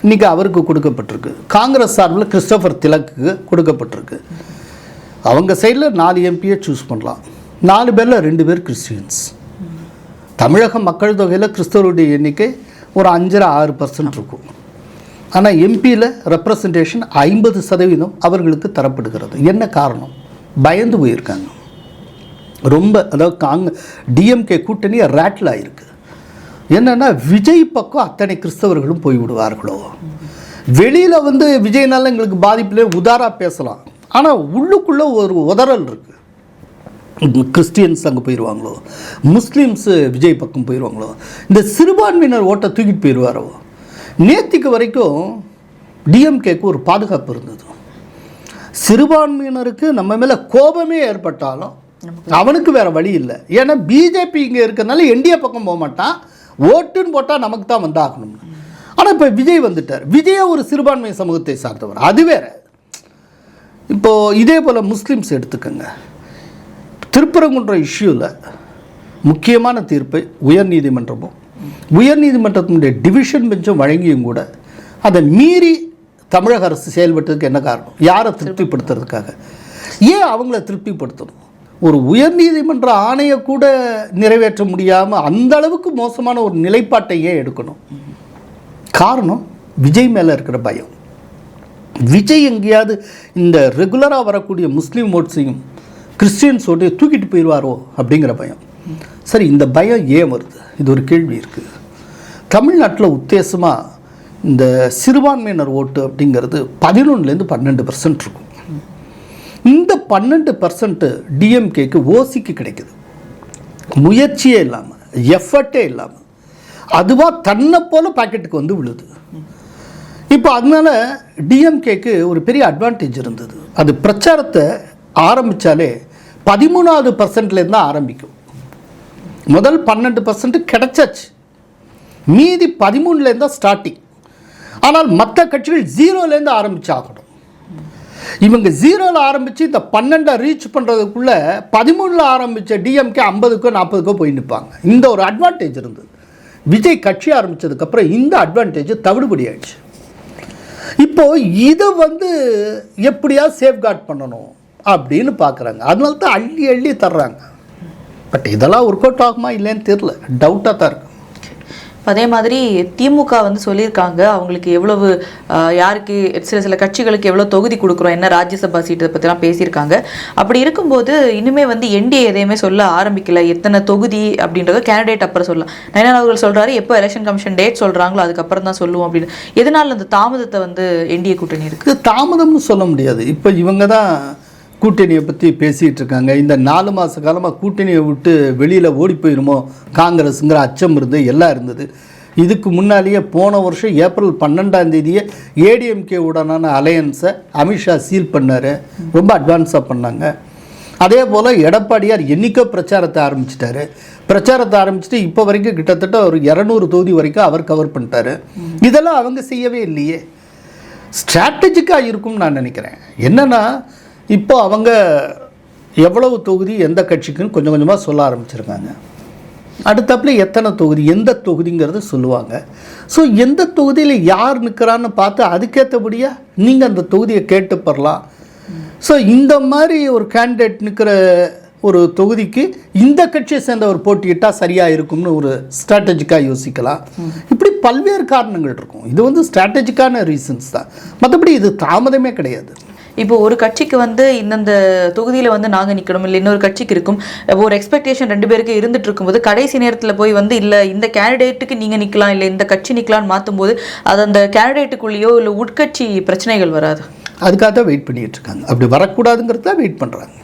Speaker 2: இன்றைக்கி அவருக்கு கொடுக்கப்பட்டிருக்கு. காங்கிரஸ் சார்பில் கிறிஸ்டோஃபர் திலக்கு கொடுக்கப்பட்டிருக்கு. அவங்க சைடில் 4 எம்பியை சூஸ் பண்ணலாம். 4 பேரில் 2 பேர் கிறிஸ்டியன்ஸ். தமிழக மக்கள் தொகையில் கிறிஸ்தவருடைய எண்ணிக்கை ஒரு 5-6% இருக்கும். ஆனால் எம்பியில் ரெப்ரசன்டேஷன் 50% அவர்களுக்கு தரப்படுகிறது. என்ன காரணம்? பயந்து போயிருக்காங்க ரொம்ப. அதாவது டிஎம்கே கூட்டணி ரேட்டில் ஆகிருக்கு. என்னென்னா விஜய் பக்கம் அத்தனை கிறிஸ்தவர்களும் போய்விடுவார்களோ. வெளியில் விஜய்னால எங்களுக்கு பாதிப்பிலே உதாராக பேசலாம், ஆனால் உள்ளுக்குள்ளே ஒரு உதறல் இருக்குது. கிறிஸ்டியன்ஸ் அங்கே போயிடுவாங்களோ, முஸ்லீம்ஸு விஜய் பக்கம் போயிடுவாங்களோ, இந்த சிறுபான்மையினர் ஓட்டை தூக்கிட்டு போயிடுவாரோ. நேற்றுக்கு வரைக்கும் டிஎம்கேக்கு ஒரு பாதுகாப்பு இருந்தது. சிறுபான்மையினருக்கு நம்ம மேலே கோபமே ஏற்பட்டாலும் அவனுக்கு வேறு வழி இல்லை. ஏன்னா பிஜேபி இங்கே இருக்கிறதுனால என்டிஏ பக்கம் போக மாட்டான், ஓட்டுன்னு போட்டால் நமக்கு தான் வந்தாகணும்னு. ஆனால் இப்போ விஜய் வந்துட்டார். விஜயை ஒரு சிறுபான்மை சமூகத்தை சார்ந்தவர், அது வேற. இப்போது இதே போல் முஸ்லீம்ஸ் எடுத்துக்கோங்க. திருப்பரங்குன்ற இஷ்யூவில் முக்கியமான தீர்ப்பை உயர்நீதிமன்றத்தினுடைய டிவிஷன் பெஞ்சும் வழங்கியும் கூட அதை மீறி தமிழக அரசு செயல்பட்டதுக்கு என்ன காரணம்? யாரை திருப்திப்படுத்துறதுக்காக? ஏன் அவங்கள திருப்திப்படுத்தணும்? ஒரு உயர்நீதிமன்ற ஆணையை கூட நிறைவேற்ற முடியாமல் அந்த அளவுக்கு மோசமான ஒரு நிலைப்பாட்டை ஏன் எடுக்கணும்? காரணம் விஜய் மேலே இருக்கிற பயம். விஜய் எங்கேயாவது இந்த ரெகுலராக வரக்கூடிய முஸ்லீம் ஓட்ஸையும் கிறிஸ்டியன்ஸ் ஓட்டு தூக்கிட்டு போயிடுவாரோ அப்படிங்கிற பயம். சரி, இந்த பயம் ஏன் வருது? இது ஒரு கேள்வி இருக்குது. தமிழ்நாட்டில் உத்தேசமாக இந்த சிறுபான்மையினர் ஓட்டு அப்படிங்கிறது 11-12% இருக்கும். இந்த 12% டிஎம்கேக்கு ஓசிக்கு கிடைக்குது. முயற்சியே இல்லாமல், எஃபர்ட்டே இல்லாமல், அதுவாக தன்னை போல் பாக்கெட்டுக்கு விழுது. இப்போ அதனால டிஎம்கேக்கு ஒரு பெரிய அட்வான்டேஜ் இருந்தது. அது பிரச்சாரத்தை ஆரம்பித்தாலே 13% தான் ஆரம்பிக்கும். முதல் 12% கிடைச்சாச்சு, மீதி 13லேருந்து தான் ஸ்டார்டிங். ஆனால் மற்ற கட்சிகள் 0லேருந்து ஆரம்பிச்சாகணும். இவங்க 0ல் ஆரம்பித்து இந்த 12 ரீச் பண்ணுறதுக்குள்ளே 13ல் ஆரம்பித்த டிஎம்கே 50க்கோ 40க்கோ போய் நிற்பாங்க. இந்த ஒரு அட்வான்டேஜ் இருந்தது. விஜய் கட்சி ஆரம்பித்ததுக்கப்புறம் இந்த அட்வான்டேஜ் தவிடுபடி ஆயிடுச்சு. இப்போது இதை எப்படியா சேஃப்கார்ட் பண்ணணும் அப்படின்னு பார்க்குறாங்க. அதனால தான் அள்ளி அள்ளி தர்றாங்க. பட் இதெல்லாம் ஒர்க் அவுட் ஆகுமா இல்லைன்னு தெரில, டவுட்டாக தான் இருக்குது.
Speaker 1: அதே மாதிரி திமுக சொல்லியிருக்காங்க அவங்களுக்கு எவ்வளவு யாருக்கு சில கட்சிகளுக்கு எவ்வளோ தொகுதி கொடுக்குறோம், என்ன ராஜ்யசபா சீட்டை பற்றிலாம் பேசியிருக்காங்க. அப்படி இருக்கும்போது இன்னுமே என்டிஏ எதையுமே சொல்ல ஆரம்பிக்கல, எத்தனை தொகுதி அப்படின்றத கேண்டிடேட் அப்புறம் சொல்லலாம். நயனார் அவர்கள் சொல்கிறாரு எப்போ எலெக்ஷன் கமிஷன் டேட் சொல்கிறாங்களோ அதுக்கப்புறம் தான் சொல்லுவோம் அப்படின்னு. எதனால் அந்த தாமதத்தை என்டிஏ கூட்டணி இருக்குது?
Speaker 2: தாமதம்னு சொல்ல முடியாது. இப்போ இவங்க தான் கூட்டணியை பற்றி பேசிகிட்டு இருக்காங்க. இந்த 4 மாத காலமாக கூட்டணியை விட்டு வெளியில் ஓடி போயிருமோ காங்கிரஸுங்கிற அச்சம் இருந்து எல்லாம் இருந்தது. இதுக்கு முன்னாலேயே போன வருஷம் ஏப்ரல் 12 ஏடிஎம்கே உடனான அலையன்ஸை அமித்ஷா சீல் பண்ணார். ரொம்ப அட்வான்ஸாக பண்ணாங்க. அதே போல் எடப்பாடியார் என்னைக்கோ பிரச்சாரத்தை ஆரம்பிச்சிட்டாரு. பிரச்சாரத்தை ஆரம்பிச்சுட்டு இப்போ வரைக்கும் கிட்டத்தட்ட ஒரு 200 தொகுதி வரைக்கும் அவர் கவர் பண்ணிட்டாரு. இதெல்லாம் அவங்க செய்யவே இல்லையே. ஸ்ட்ராட்டஜிக்காக இருக்கும்னு நான் நினைக்கிறேன். என்னென்னா இப்போ அவங்க எவ்வளவு தொகுதி எந்த கட்சிக்குன்னு கொஞ்சம் கொஞ்சமாக சொல்ல ஆரம்பிச்சிருக்காங்க. அடுத்தப்பில் எத்தனை தொகுதி எந்த தொகுதிங்கிறது சொல்லுவாங்க. ஸோ எந்த தொகுதியில் யார் நிற்கிறான்னு பார்த்து அதுக்கேற்றபடியாக நீங்கள் அந்த தொகுதியை கேட்டு பெறலாம். ஸோ இந்த மாதிரி ஒரு கேண்டிடேட் நிற்கிற ஒரு தொகுதிக்கு இந்த கட்சியை சேர்ந்த ஒரு போட்டியிட்டால் சரியாக இருக்கும்னு ஒரு ஸ்ட்ராட்டஜிக்காக யோசிக்கலாம். இப்படி பல்வேறு காரணங்கள் இருக்கும். இது ஸ்ட்ராட்டஜிக்கான ரீசன்ஸ் தான், மற்றபடி இது தாமதமே கிடையாது.
Speaker 1: இப்போ ஒரு கட்சிக்கு இந்தந்த தொகுதியில் நாங்கள் நிற்கணும், இல்லை இன்னொரு கட்சிக்கு இருக்கும் ஒரு எக்ஸ்பெக்டேஷன் 2 பேருக்கு இருந்துட்டு இருக்கும்போது கடைசி நேரத்தில் போய் இல்லை இந்த கேண்டிடேட்டுக்கு நீங்கள் நிற்கலாம் இல்லை இந்த கட்சி நிற்கலான்னு மாற்றும் போது அது அந்த கேண்டிடேட்டுக்குள்ளேயோ இல்லை உட்கட்சி பிரச்சனைகள் வராது. அதுக்காக
Speaker 2: தான் வெயிட் பண்ணிட்டு இருக்காங்க. அப்படி வரக்கூடாதுங்கிறது தான் வெயிட் பண்ணுறாங்க.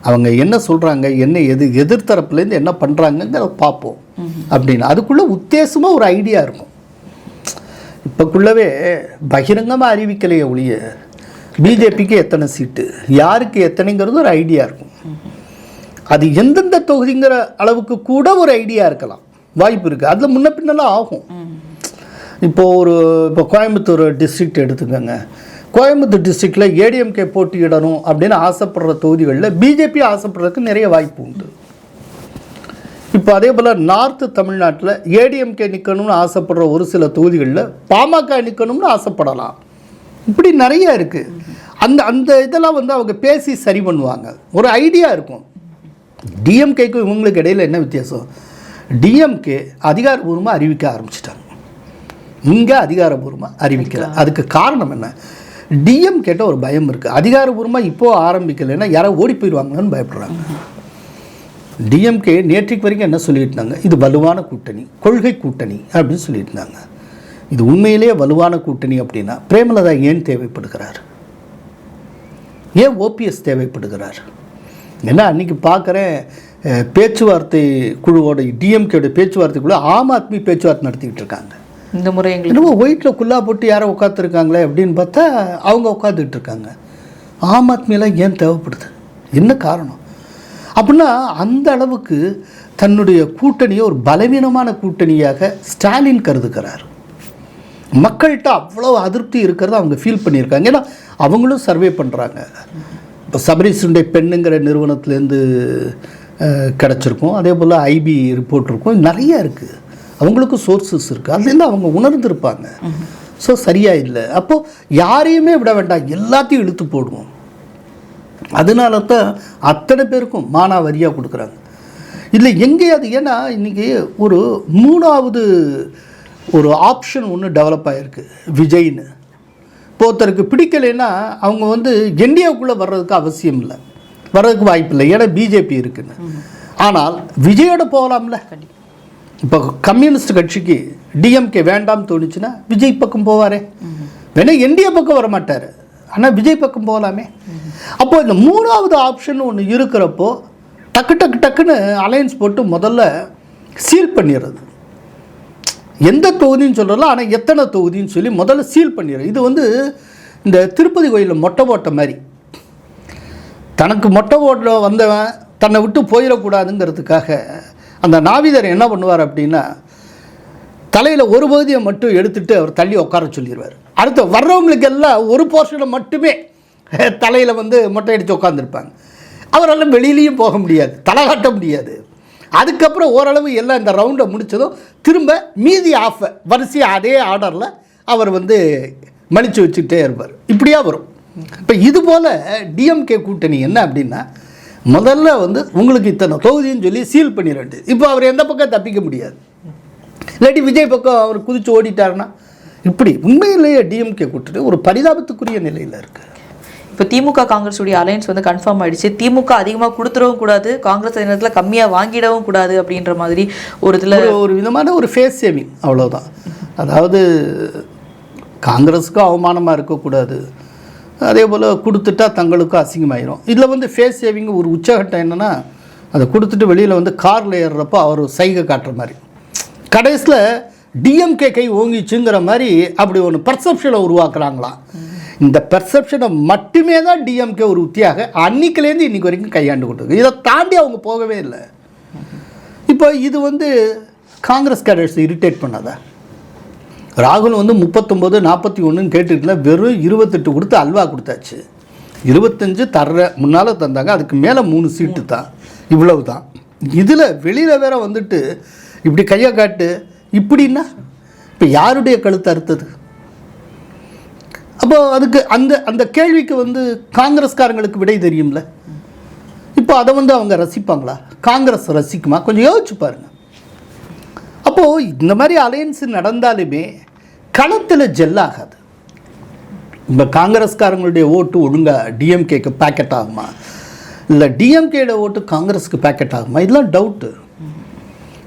Speaker 2: அவங்க என்ன சொல்கிறாங்க, என்ன எதிர்த்தரப்புலேருந்து என்ன பண்ணுறாங்கங்கிற பார்ப்போம் அப்படின்னு. அதுக்குள்ளே உத்தேசமாக ஒரு ஐடியா இருக்கும். இப்போக்குள்ளவே பகிரங்கமாக அறிவிக்கலையே ஒழிய பிஜேபிக்கு எத்தனை சீட்டு யாருக்கு எத்தனைங்கிறது ஒரு ஐடியா இருக்கும். அது எந்தெந்த தொகுதிங்கிற அளவுக்கு கூட ஒரு ஐடியா இருக்கலாம், வாய்ப்பு இருக்குது. அதில் முன்ன பின்னெல்லாம் ஆகும். இப்போ கோயம்புத்தூர் டிஸ்ட்ரிக்ட் எடுத்துக்கோங்க. கோயம்புத்தூர் டிஸ்ட்ரிக்டில் ஏடிஎம்கே போட்டியிடணும் அப்படின்னு ஆசைப்படுற தொகுதிகளில் பிஜேபி ஆசைப்படுறதுக்கு நிறைய வாய்ப்பு உண்டு. இப்போ அதே போல் நார்த்து தமிழ்நாட்டில் ஏடிஎம்கே நிற்கணும்னு ஆசைப்படுற ஒரு சில தொகுதிகளில் பாமக நிற்கணும்னு ஆசைப்படலாம். இப்படி நிறைய இருக்குது. அந்த இதெல்லாம் அவங்க பேசி சரி பண்ணுவாங்க. ஒரு ஐடியா இருக்கும். டிஎம்கேக்கும் இவங்களுக்கு இடையில் என்ன வித்தியாசம்? டிஎம்கே அதிகாரபூர்வமாக அறிவிக்க ஆரம்பிச்சிட்டாங்க, இங்கே அதிகாரபூர்வமாக அறிவிக்கல. அதுக்கு காரணம் என்ன? டிஎம்கேட்ட ஒரு பயம் இருக்குது. அதிகாரபூர்வமாக இப்போது ஆரம்பிக்கலைன்னா யாரோ ஓடி போயிடுவாங்கன்னு பயப்படுறாங்க. டிஎம்கே நேற்றுக்கு வரைக்கும் என்ன சொல்லிட்டு இருந்தாங்க? இது வலுவான கூட்டணி, கொள்கை கூட்டணி அப்படின்னு சொல்லிட்டு இருந்தாங்க. இது உண்மையிலேயே வலுவான கூட்டணி அப்படின்னா பிரேமலதா ஏன் தேவைப்படுகிறார்? ஏன் ஓபிஎஸ் தேவைப்படுகிறார்? ஏன்னா அன்றைக்கி பார்க்குறேன் பேச்சுவார்த்தை குழுவோட டிஎம்கேட பேச்சுவார்த்தைக்குள்ள ஆம் ஆத்மி பேச்சுவார்த்தை நடத்திக்கிட்டு இருக்காங்க.
Speaker 1: இந்த முறை
Speaker 2: என்னமோ ஒயிட்டில் குல்லா போட்டு யாரோ உட்காந்துருக்காங்களே அப்படின்னு பார்த்தா அவங்க உட்காந்துக்கிட்டு இருக்காங்க. ஆம் ஆத்மியெல்லாம் ஏன் தேவைப்படுது? என்ன காரணம்? அப்படின்னா அந்த அளவுக்கு தன்னுடைய கூட்டணியை ஒரு பலவீனமான கூட்டணியாக ஸ்டாலின் கருதுகிறார். மக்கள்கிட்ட அவ்வளோ அதிருப்தி இருக்கிறத அவங்க ஃபீல் பண்ணியிருக்காங்க. ஏன்னா அவங்களும் சர்வே பண்ணுறாங்க. இப்போ சபரீஷனுடைய பெண்ணுங்கிற நிறுவனத்துலேருந்து கிடச்சிருக்கும். அதே போல் ஐபி ரிப்போர்ட் இருக்கும். நிறையா இருக்குது. அவங்களுக்கும் சோர்ஸஸ் இருக்குது. அதுலேருந்து அவங்க உணர்ந்துருப்பாங்க. ஸோ சரியாக இல்லை. அப்போது யாரையுமே விட வேண்டாம், எல்லாத்தையும் இழுத்து போடுவோம். அதனால தான் அத்தனை பேருக்கும் மானாவரியாக கொடுக்குறாங்க. இதில் எங்கேயாவது ஏன்னா இன்றைக்கி ஒரு 3வது ஒரு ஆப்ஷன் ஒன்று டெவலப் ஆகிருக்கு. விஜய்னு ஒருத்தருக்கு பிடிக்கலைன்னா அவங்க என்டிஏக்குள்ளே வர்றதுக்கு அவசியம் இல்லை, வர்றதுக்கு வாய்ப்பு இல்லை. ஏன்னா பிஜேபி இருக்குன்னு. ஆனால் விஜயோட போகலாம்ல. இப்போ கம்யூனிஸ்ட் கட்சிக்கு டிஎம்கே வேண்டாம்னு தோணுச்சுன்னா விஜய் பக்கம் போவாரே. வேணா என்டிஏ பக்கம் வர மாட்டார், ஆனால் விஜய் பக்கம் போகலாமே. அப்போ இந்த 3வது ஆப்ஷன் ஒன்று இருக்கிறப்போ டக்குன்னு அலையன்ஸ் போட்டு முதல்ல சீல் பண்ணிடுறது. எந்த தொகுதின்னு சொல்கிறோம், ஆனால் எத்தனை தொகுதின்னு சொல்லி முதல்ல சீல் பண்ணிடுறது. இது இந்த திருப்பதி கோயிலில் மொட்டை போட்ட மாதிரி. தனக்கு மொட்டை போட்ட வந்தவன் தன்னை விட்டு போயிடக்கூடாதுங்கிறதுக்காக அந்த நாவிதர் என்ன பண்ணுவார் அப்படின்னா, தலையில் ஒரு பகுதியை மட்டும் எடுத்துகிட்டு அவர் தள்ளி உட்கார சொல்லிடுவார். அடுத்து வர்றவங்களுக்கு எல்லாம் ஒரு போர்ஷனை மட்டுமே தலையில் வந்து மொட்டை அடித்து உட்காந்துருப்பாங்க. அவரெல்லாம் வெளியிலையும் போக முடியாது, தலை காட்ட முடியாது. அதுக்கப்புறம் ஓரளவு எல்லாம் இந்த ரவுண்டை முடித்ததும் திரும்ப மீதி ஆஃபை வரிசையாக அதே ஆர்டரில் அவர் வந்து மலிச்சு வச்சுக்கிட்டே இருப்பார். இப்படியா வரும். இப்போ இது போல் டிஎம்கே கூட்டணி என்ன அப்படின்னா, முதல்ல வந்து உங்களுக்கு இத்தனை தொகுதின்னு சொல்லி சீல் பண்ணிட வேண்டியது. இப்போ அவர் எந்த பக்கம் தப்பிக்க முடியாது. இல்லாட்டி விஜய் பக்கம் அவர் குதித்து ஓடிட்டாருன்னா இப்படி உண்மையிலேயே டிஎம்கே கூட்டணி ஒரு பரிதாபத்துக்குரிய நிலையில் இருக்குது.
Speaker 1: இப்போ திமுக காங்கிரஸ் உடைய அலையன்ஸ் வந்து கன்ஃபார்ம் ஆயிடுச்சு. திமுக அதிகமாக கொடுத்துடவும் கூடாது, காங்கிரஸ் நேரத்தில் கம்மியாக வாங்கிடவும் கூடாது அப்படின்ற மாதிரி ஒரு இதில்
Speaker 2: ஒரு விதமான ஒரு ஃபேஸ் சேவிங், அவ்வளோதான். அதாவது காங்கிரஸுக்கும் அவமானமாக இருக்கக்கூடாது, அதே போல் கொடுத்துட்டா தங்களுக்கும் அசிங்கமாயிரும். இதில் வந்து ஃபேஸ் சேவிங் ஒரு உச்சகட்டம் என்னென்னா, அதை கொடுத்துட்டு வெளியில் வந்து காரில் ஏறுறப்போ அவர் சைகை காட்டுற மாதிரி, கடைசியில் டிஎம்கே கை ஓங்கிச்சுங்கிற மாதிரி அப்படி ஒன்று பர்செப்ஷனை உருவாக்குறாங்களாம். இந்த பெர்செப்ஷனை மட்டுமே தான் டிஎம்கே ஒரு உத்தியாக அன்னைக்குலேருந்து இன்றைக்கி வரைக்கும் கையாண்டு கொண்டு இதை தாண்டி அவங்க போகவே இல்லை. இப்போ இது வந்து காங்கிரஸ் கேடர்ஸ் இரிட்டேட் பண்ணாதா? ராகுல் வந்து 39 41 கேட்டுக்கிட்டல வெறும் 28 கொடுத்து அல்வா கொடுத்தாச்சு. 25 தர்ற முன்னால் தந்தாங்க, அதுக்கு மேலே 3 சீட்டு தான், இவ்வளவு தான். இதில் வெளியில் வேற வந்துட்டு இப்படி கையை காட்டு இப்படின்னா இப்போ யாருடைய கழுத்து அறுத்தது? அப்போ அதுக்கு அந்த அந்த கேள்விக்கு வந்து காங்கிரஸ்காரங்களுக்கு விடை தெரியும்ல. இப்போ அதை வந்து அவங்க ரசிப்பாங்களா? காங்கிரஸ் ரசிக்குமா? கொஞ்சம் யோசிச்சு பாருங்க. அப்போது இந்த மாதிரி அலையன்ஸ் நடந்தாலுமே களத்தில் ஜெல்லாகாது. இப்போ காங்கிரஸ்காரங்களுடைய ஓட்டு ஒழுங்காக டிஎம்கேக்கு பேக்கெட் ஆகுமா, இல்லை டிஎம்கேட ஓட்டு காங்கிரஸுக்கு பேக்கெட் ஆகுமா? இதெல்லாம் டவுட்டு.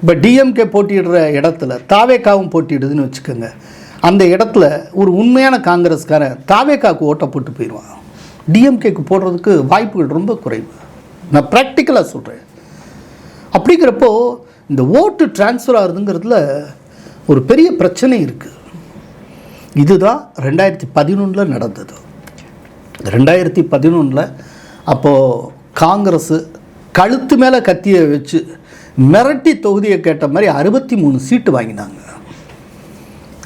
Speaker 2: இப்போ டிஎம்கே போட்டியிடுற இடத்துல தாவேக்காவும் போட்டியிடுதுன்னு வச்சுக்கோங்க. அந்த இடத்துல ஒரு உண்மையான காங்கிரஸ்காரன் தாவேக்காவுக்கு ஓட்டை போட்டு போயிடுவான். டிஎம்கேக்கு போடுறதுக்கு வாய்ப்புகள் ரொம்ப குறைவு. நான் ப்ராக்டிக்கலாக சொல்கிறேன். அப்படிங்கிறப்போ இந்த ஓட்டு டிரான்ஸ்ஃபர் ஆகுதுங்கிறதுல ஒரு பெரிய பிரச்சனை இருக்குது. இதுதான் 2011 நடந்தது. 2011 அப்போது காங்கிரஸு கழுத்து மேலே கத்தியை வச்சு மிரட்டி தொகுதியை கேட்ட மாதிரி 63 சீட்டு வாங்கினாங்க.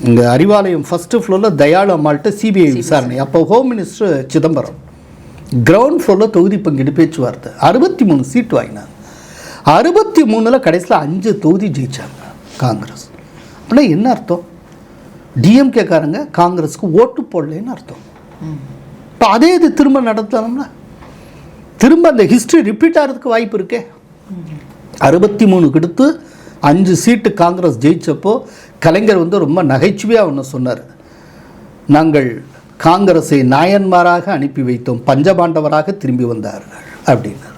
Speaker 2: இங்கே அறிவாலயம் ஃபஸ்ட்டு ஃப்ளோரில் தயாளு அம்மாள்கிட்ட சிபிஐ விசாரணை, அப்போ ஹோம் மினிஸ்டர் சிதம்பரம். கிரவுண்ட் ஃப்ளோரில் தொகுதி பங்கீடு பேச்சுவார்த்தை, 63 சீட்டு வாங்கினாங்க. 63 கடைசியில் 5 தொகுதி ஜெயித்தாங்க காங்கிரஸ். அப்படின்னா என்ன அர்த்தம்? டிஎம்கேக்காரங்க காங்கிரஸுக்கு ஓட்டு போடலன்னு அர்த்தம். இப்போ அதே இது திரும்ப நடத்தணும்னா திரும்ப அந்த ஹிஸ்ட்ரி ரிப்பீட் ஆகிறதுக்கு வாய்ப்பு இருக்கே. 63 கொடுத்து 5 சீட்டு காங்கிரஸ் ஜெயிச்சப்போ கலைஞர் வந்து ரொம்ப நகைச்சுவையாக ஒன்று சொன்னார். நாங்கள் காங்கிரஸை நாயன்மாராக அனுப்பி வைத்தோம், பஞ்சபாண்டவராக திரும்பி வந்தார்கள் அப்படின்னார்.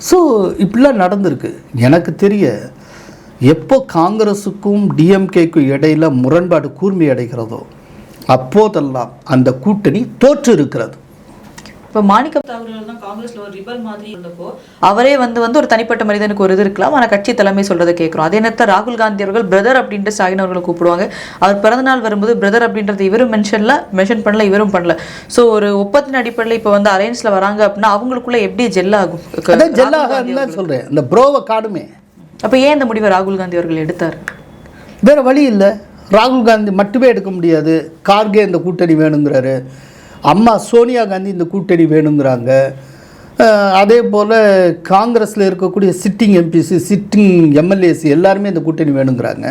Speaker 2: ஸோ இப்படிலாம் நடந்திருக்கு. எனக்கு தெரிய எப்போ காங்கிரஸுக்கும் டிஎம்கேக்கும் இடையில் முரண்பாடு கூர்மை அடைகிறதோ அப்போதெல்லாம் அந்த கூட்டணி தோற்று இருக்கிறது.
Speaker 1: இப்போ மாணிக்கம் தாகூர் தான் காங்கிரஸ்ல ஒரு ரிபல் மாதிரி இருந்தப்போ அவரே வந்து ஒரு தனிப்பட்ட மனிதனுக்கு ஒரு இது இருக்கலாம், ஆனால் கட்சி தலைமை சொல்றதை கேட்குறோம். அதே நேரத்தில் ராகுல் காந்தி அவர்கள் பிரதர் அப்படின்ட்டு ஸ்டாலின் அவர்களை கூப்பிடுவாங்க. அவர் பிறந்தநாள் வரும்போது பிரதர் அப்படின்றது இவரும் மென்ஷன் பண்ணல, இவரும் பண்ணல. ஸோ ஒரு ஒப்பத்தின் அடிப்படையில் இப்போ வந்து அலையன்ஸ்ல வராங்க அப்படின்னா அவங்களுக்குள்ள எப்படி ஜெல் ஆகும்?
Speaker 2: ஜெல் ஆகாதுன்னு சொல்றேன். இந்த ப்ரோவை காடுமே.
Speaker 1: அப்போ ஏன் இந்த முடிவை ராகுல் காந்தி அவர்கள் எடுத்தார்?
Speaker 2: வேற வழி இல்லை. ராகுல் காந்தி மட்டுமே எடுக்க முடியாது. கார்கே இந்த கூட்டணி வேணுங்கிறாரு, அம்மா சோனியா காந்தி இந்த கூட்டணி வேணுங்கிறாங்க. அதே போல் காங்கிரஸில் இருக்கக்கூடிய சிட்டிங் எம்பிசி, சிட்டிங் எம்எல்ஏசி எல்லாருமே இந்த கூட்டணி வேணுங்கிறாங்க.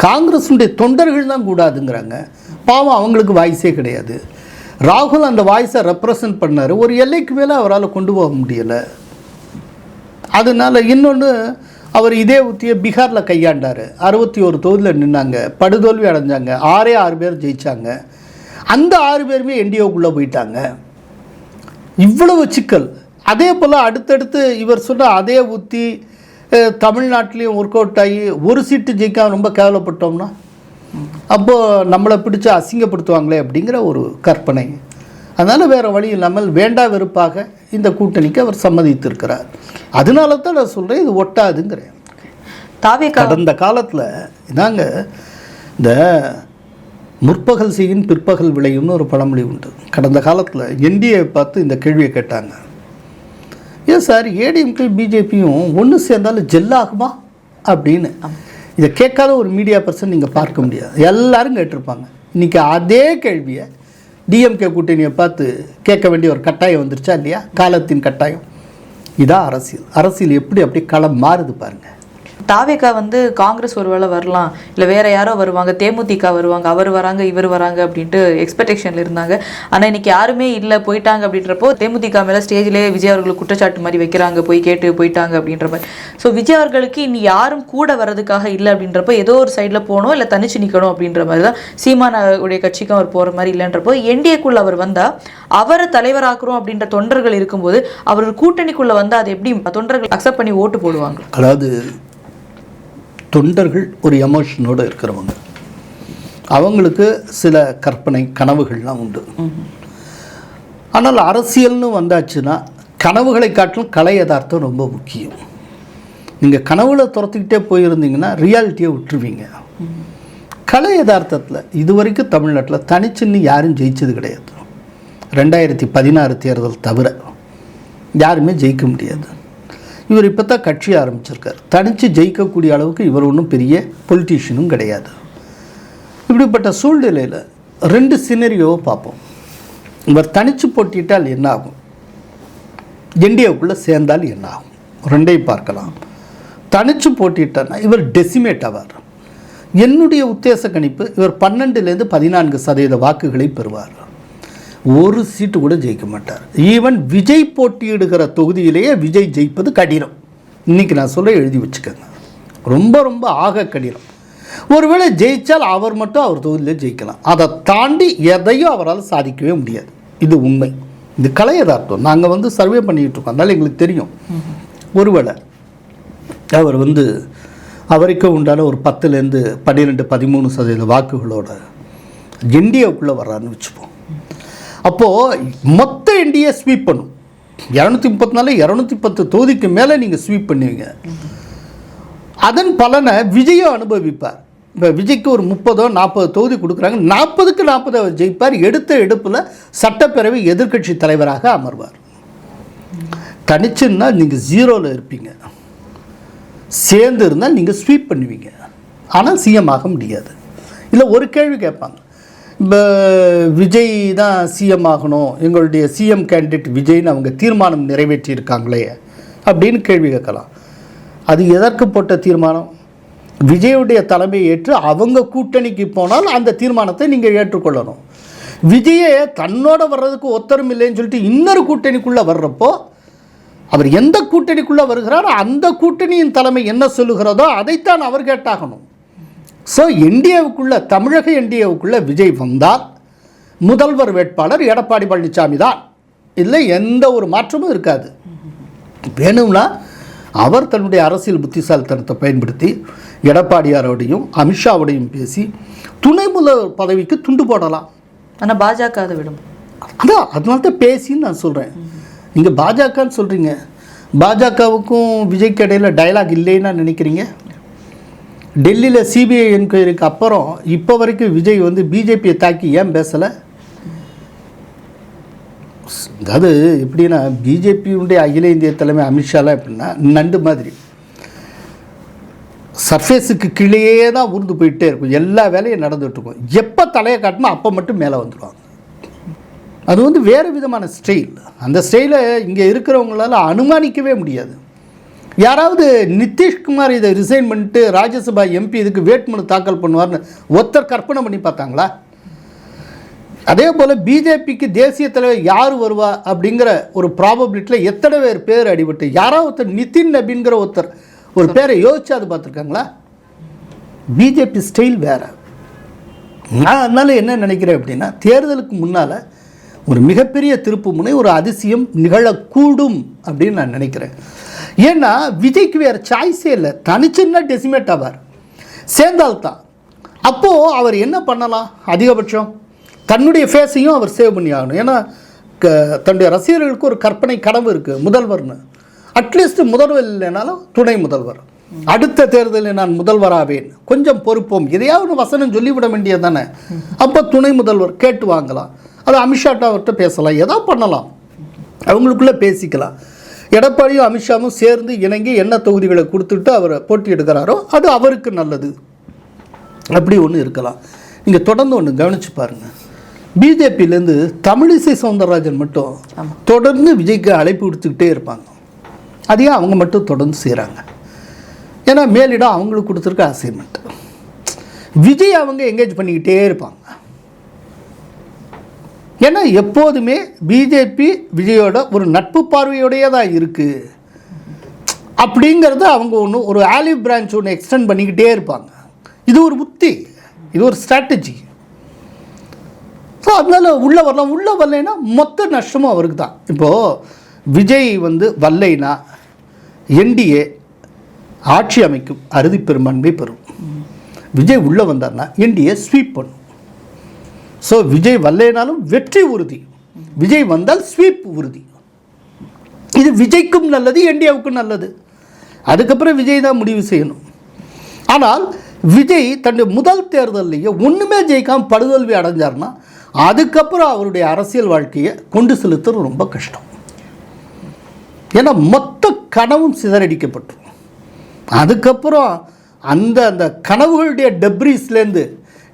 Speaker 2: காங்கிரஸுடைய தொண்டர்கள் தான் கூடாதுங்கிறாங்க. பாவம், அவங்களுக்கு வாய்ஸே கிடையாது. ராகுல் அந்த வாய்ஸை ரெப்ரசன்ட் பண்ணார். ஒரு எல்லைக்கு மேலே அவரால் கொண்டு போக முடியலை. அதனால் இன்னொன்று, அவர் இதே உத்தியை பீகாரில் கையாண்டார். 61 தொகுதியில் நின்னாங்க, படுதோல்வி அடைஞ்சாங்க. 6 பேர் ஜெயித்தாங்க. அந்த 6 பேருமே என்டிஓக்குள்ளே போயிட்டாங்க. இவ்வளவு சிக்கல். அதே போல் அடுத்தடுத்து இவர் சொன்ன அதே உத்தி தமிழ்நாட்டிலையும் ஒர்க் அவுட் ஆகி ஒரு சீட்டு ஜெயிக்காம ரொம்ப கேவலப்பட்டோம்னா அப்போது நம்மளை பிடிச்சி அசிங்கப்படுத்துவாங்களே அப்படிங்கிற ஒரு கற்பனை. அதனால் வேறு வழி இல்லாமல் வேண்டா வெறுப்பாக இந்த கூட்டணிக்கு அவர் சம்மதித்திருக்கிறார். அதனால தான் நான் சொல்கிறேன், இது ஒட்டாதுங்கிறேன். கடந்த காலத்தில் இதாங்க இந்த முற்பகல் செய்யின் பிற்பகல் விளையும்னு ஒரு பழமொழி உண்டு. கடந்த காலத்தில் என்டிஏ பார்த்து இந்த கேள்வியை கேட்டாங்க. ஏன் சார் ஏடிஎம்கே பிஜேபியும் ஒன்று சேர்ந்தாலும் ஜெல்லாகுமா அப்படின்னு இதை கேட்காத ஒரு மீடியா பர்சன் நீங்கள் பார்க்க முடியாது. எல்லாரும் கேட்டிருப்பாங்க. இன்றைக்கி அதே கேள்வியை டிஎம்கே கூட்டணியை பார்த்து கேட்க வேண்டிய ஒரு கட்டாயம் வந்துருச்சா இல்லையா? காலத்தின் கட்டாயம். இதான் அரசியல். அரசியல் எப்படி அப்படி களம் மாறுது பாருங்கள்.
Speaker 1: தாவேகா வந்து காங்கிரஸ் ஒரு வேளை வரலாம், இல்லை வேற யாரோ வருவாங்க, தேமுதிக வருவாங்க, அவர் வராங்க இவர் வராங்க அப்படின்ட்டு எக்ஸ்பெக்டேஷன்ல இருந்தாங்க. ஆனால் இன்னைக்கு யாருமே இல்லை, போயிட்டாங்க அப்படின்றப்போ தேமுதிக மேலே ஸ்டேஜ்லேயே விஜய் அவர்களுக்கு குற்றச்சாட்டு மாதிரி வைக்கிறாங்க, போய் கேட்டு போயிட்டாங்க அப்படின்ற மாதிரி. ஸோ விஜய் அவர்களுக்கு இனி யாரும் கூட வர்றதுக்காக இல்லை அப்படின்றப்போ ஏதோ ஒரு சைடில் போகணும், இல்லை தனிச்சு நிற்கணும் அப்படின்ற மாதிரி தான் சீமானுடைய கட்சிக்கும் அவர் போகிற மாதிரி இல்லைன்றப்போ என்டிஏக்குள்ள அவர் வந்தால் அவரை தலைவராக்குறோம் அப்படின்ற தொண்டர்கள் இருக்கும்போது அவர் கூட்டணிக்குள்ளே வந்தால் அதை எப்படி தொண்டர்கள் அக்செப்ட் பண்ணி ஓட்டு போடுவாங்க?
Speaker 2: அதாவது தொண்டர்கள் ஒரு எமோஷனோடு இருக்கிறவங்க, அவங்களுக்கு சில கற்பனை கனவுகள்லாம் உண்டு. ஆனால் அரசியல்னு வந்தாச்சுன்னா கனவுகளை காட்டிலும் கலை யதார்த்தம் ரொம்ப முக்கியம். நீங்கள் கனவுல துரத்துக்கிட்டே போயிருந்தீங்கன்னா ரியாலிட்டியை விட்டுருவீங்க. கலை யதார்த்தத்தில் இது வரைக்கும் தமிழ்நாட்டில் தனிச்சின்னு யாரும் ஜெயிச்சது கிடையாது. 2016 தேர்தல் தவிர யாருமே ஜெயிக்க முடியாது. இவர் இப்போ தான் கட்சி ஆரம்பிச்சிருக்கார். தனித்து ஜெயிக்கக்கூடிய அளவுக்கு இவர் ஒன்றும் பெரிய பொலிட்டீஷியனும் கிடையாது. இப்படிப்பட்ட சூழ்நிலையில் 2 சினரியோவை பார்ப்போம். இவர் தனித்து போட்டிட்டால் என்ன ஆகும், என்டிஏவுக்குள்ளே சேர்ந்தால் என்ன ஆகும், 2ஐயும் பார்க்கலாம். தனித்து போட்டிட்டார்னா இவர் டெசிமேட் ஆவார். என்னுடைய உத்தேச கணிப்பு இவர் 12லேருந்து 14% வாக்குகளை பெறுவார். ஒரு சீட்டு கூட ஜெயிக்க மாட்டார். ஈவன் விஜய் போட்டியிடுகிற தொகுதியிலேயே விஜய் ஜெயிப்பது கடினம். இன்றைக்கி நான் சொல்ல எழுதி வச்சுக்கோங்க, ரொம்ப ரொம்ப ஆக கடினம். ஒருவேளை ஜெயித்தால் அவர் மட்டும் அவர் தொகுதியிலே ஜெயிக்கலாம். அதை தாண்டி எதையும் அவரால் சாதிக்கவே முடியாது. இது உண்மை, இது கலை யதார்த்தம். நாங்கள் சர்வே பண்ணிக்கிட்டு இருக்கோம், அதனால் எங்களுக்கு தெரியும். ஒருவேளை அவர் அவருக்கு உண்டான ஒரு 10லேருந்து 12-13% வாக்குகளோட என்டிஏவுக்குள்ளே வர்றாருன்னு வச்சுப்போம். அப்போது மொத்த என்டிஏ ஸ்வீப் பண்ணும். 234 210 தொகுதிக்கு மேலே நீங்கள் ஸ்வீப் பண்ணுவீங்க. அதன் பலனை விஜயும் அனுபவிப்பார். இப்போ விஜய்க்கு ஒரு 30-40 தொகுதி கொடுக்குறாங்க, 40க்கு 40 அவர் ஜெயிப்பார். எடுத்த எடுப்பில் சட்டப்பேரவை எதிர்க்கட்சி தலைவராக அமர்வார். தனிச்சுன்னா நீங்கள் 0ல் இருப்பீங்க, சேர்ந்து இருந்தால் நீங்கள் ஸ்வீப் பண்ணுவீங்க. ஆனால் சிஎம் ஆக முடியாது. இல்லை ஒரு கேள்வி கேட்பாங்க, இப்போ விஜய் தான் சிஎம் ஆகணும், எங்களுடைய சிஎம் கேண்டிடேட் விஜய்னு அவங்க தீர்மானம் நிறைவேற்றியிருக்காங்களே அப்படின்னு கேள்வி கேட்கலாம். அது எதற்கு போட்ட தீர்மானம்? விஜயுடைய தலைமையை ஏற்று அவங்க கூட்டணிக்கு போனால் அந்த தீர்மானத்தை நீங்கள் ஏற்றுக்கொள்ளணும். விஜயை தன்னோட வர்றதுக்கு ஒத்தரும் இல்லைன்னு சொல்லிட்டு இன்னொரு கூட்டணிக்குள்ளே வர்றப்போ அவர் எந்த கூட்டணிக்குள்ளே வருகிறாரோ அந்த கூட்டணியின் தலைமை என்ன சொல்லுகிறதோ அதைத்தான் அவர் கேட்டாகணும். ஸோ என்டிஏவுக்குள்ளே, தமிழக என்டிஏவுக்குள்ளே விஜய் வந்தால் முதல்வர் வேட்பாளர் எடப்பாடி பழனிசாமி தான். இல்லை எந்த ஒரு மாற்றமும் இருக்காது. வேணும்னா அவர் தன்னுடைய அரசியல் புத்திசாலித்தனத்தை பயன்படுத்தி எடப்பாடியாரோடையும் அமித்ஷாவோடையும் பேசி துணை முதல்வர் பதவிக்கு துண்டு போடலாம்.
Speaker 1: ஆனால் பாஜக அதை விடும்.
Speaker 2: அதான் அதனால தான் பேசின்னு நான் சொல்கிறேன். நீங்கள் பாஜகன்னு சொல்கிறீங்க, பாஜகவுக்கும் விஜய்க்கு இடையில் டயலாக் இல்லைன்னு நினைக்கிறீங்க? டெல்லியில் சிபிஐ என்கொயரிக்கு அப்புறம் இப்போ வரைக்கும் விஜய் பிஜேபியை தாக்கி ஏன் பேசலை? அதாவது எப்படின்னா பிஜேபியுடைய அகில இந்திய தலைமை அமித்ஷாலாம் எப்படின்னா நண்டு மாதிரி சர்ஃபேஸுக்கு கீழேயே தான் ஊர்ந்து போயிட்டே இருக்கும். எல்லா வேலையும் நடந்துகிட்ருக்கும். எப்போ தலையை காட்டணும் அப்போ மட்டும் மேலே வந்துடுவாங்க. அது வேறு விதமான ஸ்டைல். அந்த ஸ்டைலை இங்கே இருக்கிறவங்களால அனுமானிக்கவே முடியாது. யாராவது நிதிஷ்குமார் இதை ரிசைன் பண்ணிட்டு ராஜ்யசபா எம்பி இதுக்கு வேட்புமனு தாக்கல் பண்ணுவார்னு ஒருத்தர் கற்பனை பண்ணி பார்த்தாங்களா? அதே போல் பிஜேபிக்கு தேசிய தலைவர் யார் வருவா அப்படிங்கிற ஒரு ப்ராபபிலிட்டியில் எத்தனை பேர் அடிபட்டு யாராவது ஒருத்தர் நிதின் நபின்கிற ஒருத்தர் ஒரு பேரை யோசிச்சு அது பார்த்துருக்காங்களா? பிஜேபி ஸ்டைல் வேறு. நான் அதனால் என்ன நினைக்கிறேன் அப்படின்னா, தேர்தலுக்கு முன்னால் ஒரு மிகப்பெரிய திருப்பு முனை, ஒரு அதிசயம் நிகழக்கூடும் அப்படின்னு நான் நினைக்கிறேன். ஏன்னா விஜய்க்கு வேறு சாய்ஸே இல்லை. தனிச்சுன்னா டெசிமேட் ஆவார், சேர்ந்தால்தான். அப்போது அவர் என்ன பண்ணலாம்? அதிகபட்சம் தன்னுடைய ஃபேஸையும் அவர் சேவ் பண்ணி ஆகணும். ஏன்னா தன்னுடைய ரசிகர்களுக்கு ஒரு கற்பனை கனவு இருக்குது, முதல்வர்னு. அட்லீஸ்ட் முதல்வர் இல்லைனாலும் துணை முதல்வர், அடுத்த தேர்தலில் நான் முதல்வராவேன், கொஞ்சம் பொறுப்போம், எதையாவது வசனம் சொல்லிவிட வேண்டியது தானே. அப்போ துணை முதல்வர் கேட்டு வாங்கலாம். அது அமித்ஷாட்ட அவர்கிட்ட பேசலாம், ஏதோ பண்ணலாம், அவங்களுக்குள்ளே பேசிக்கலாம். எடப்பாடியும் அமித்ஷாவும் சேர்ந்து இணங்கி என்ன தொகுதிகளை கொடுத்துட்டு அவரை போட்டி எடுக்கிறாரோ அது அவருக்கு நல்லது, அப்படி ஒன்று இருக்கலாம். நீங்கள் தொடர்ந்து ஒன்று கவனித்து பாருங்கள். பிஜேபியிலேருந்து தமிழிசை சவுந்தரராஜன் மட்டும் தொடர்ந்து விஜய்க்கு அழைப்பு கொடுத்துக்கிட்டே இருப்பாங்க. அதையே அவங்க மட்டும் தொடர்ந்து செய்கிறாங்க. ஏன்னா மேலிடம் அவங்களுக்கு கொடுத்துருக்க அசைன்மெண்ட். விஜய் அவங்க எங்கேஜ் பண்ணிக்கிட்டே இருப்பாங்க. ஏன்னா எப்போதுமே பிஜேபி விஜயோட ஒரு நட்பு பார்வையோடையே தான் இருக்குது அப்படிங்கிறது அவங்க ஒன்று ஒரு ஆலிவ் பிரான்ச் ஒன்று எக்ஸ்டெண்ட் பண்ணிக்கிட்டே இருப்பாங்க. இது ஒரு உத்தி, இது ஒரு ஸ்ட்ராட்டஜி. ஸோ அதனால் உள்ளே வரலைன்னா மொத்த நஷ்டமும் அவருக்கு தான். இப்போது விஜய் வரலைன்னா என்டிஏ ஆட்சி அமைக்கும் அறுதி பெரும்பான்மை பெறும். விஜய் உள்ளே வந்தார்னா என்டிஏ ஸ்வீப் பண்ணும். ஸோ விஜய் வரலைனாலும் வெற்றி உறுதி, விஜய் வந்தால் ஸ்வீப் உறுதி. இது விஜய்க்கும் நல்லது, என்டிஏவுக்கும் நல்லது. அதுக்கப்புறம் விஜய் தான் முடிவு செய்யணும். ஆனால் விஜய் தன்னுடைய முதல் தேர்தல்லையே ஒன்றுமே ஜெயிக்காமல் படுதோல்வி அடைஞ்சார்னா அதுக்கப்புறம் அவருடைய அரசியல் வாழ்க்கையை கொண்டு செலுத்துறது ரொம்ப கஷ்டம். ஏன்னா மொத்த கனவும் சிதறடிக்கப்பட்டு அதுக்கப்புறம் அந்த கனவுகளுடைய டெப்ரீஸ்லேருந்து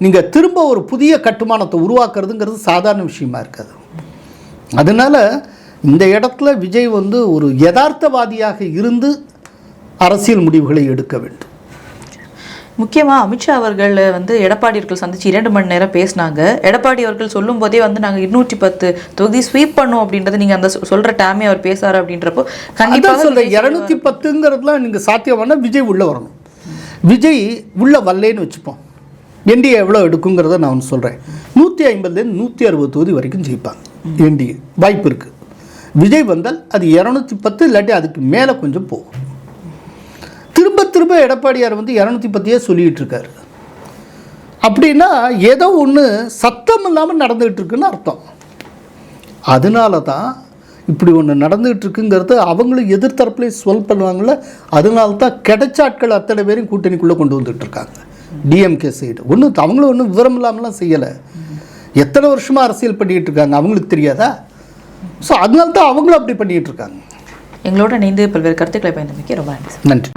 Speaker 2: நீங்கள் திரும்ப ஒரு புதிய கட்டுமானத்தை உருவாக்குறதுங்கிறது சாதாரண விஷயமா இருக்காது. அதனால் இந்த இடத்துல விஜய் ஒரு யதார்த்தவாதியாக இருந்து அரசியல் முடிவுகளை எடுக்க வேண்டும்.
Speaker 1: முக்கியமாக அமித்ஷா அவர்கள் எடப்பாடி அவர்கள் சந்திச்சு 2 மணி நேரம் பேசினாங்க. எடப்பாடி அவர்கள் சொல்லும் போதே நாங்கள் 210 தொகுதி ஸ்வீப் பண்ணோம் அப்படின்றது நீங்கள் அந்த சொல்கிற டைமே அவர் பேசுகிறார் அப்படின்றப்போ கண்டிப்பாக
Speaker 2: சொல்கிறேன். 210ங்கிறதுலாம் நீங்கள் சாத்தியமான விஜய் உள்ளே வரணும். விஜய் உள்ளே வரலேன்னு வச்சுப்போம், என்டிஏ எவ்வளோ எடுக்குங்கிறத நான் ஒன்று சொல்கிறேன். 150லேருந்து 160 தொகுதி வரைக்கும் ஜெயிப்பாங்க என்டிஏ, வாய்ப்பு இருக்குது. விஜய் வந்தால் அது 210 இல்லாட்டி அதுக்கு மேலே கொஞ்சம் போகும். திரும்ப எடப்பாடியார் 210 சொல்லிகிட்டு இருக்காரு அப்படின்னா ஏதோ ஒன்று சத்தம் இல்லாமல் நடந்துகிட்டு இருக்குன்னு அர்த்தம். அதனால தான் இப்படி ஒன்று நடந்துகிட்டு இருக்குங்கிறது அவங்களும் எதிர்த்தரப்புலேயே சொல் பண்ணுவாங்கள்ல. அதனால தான் கிடைச்ச ஆட்கள் அத்தனை பேரும் கூட்டணிக்குள்ளே கொண்டு வந்துட்டு இருக்காங்க. டிஎம்கே சைடு அவங்களும் ஒன்றும் விவரம் இல்லாமலாம் செய்யலை. எத்தனை வருஷமாக அரசியல் பண்ணிகிட்டு இருக்காங்க, அவங்களுக்கு தெரியாதா? ஸோ அதனால தான் அவங்களும் அப்படி பண்ணிகிட்டு இருக்காங்க.
Speaker 1: எங்களோட இணைந்து பல்வேறு கருத்துக்களை பயன்படுத்தி ரொம்ப நன்றி.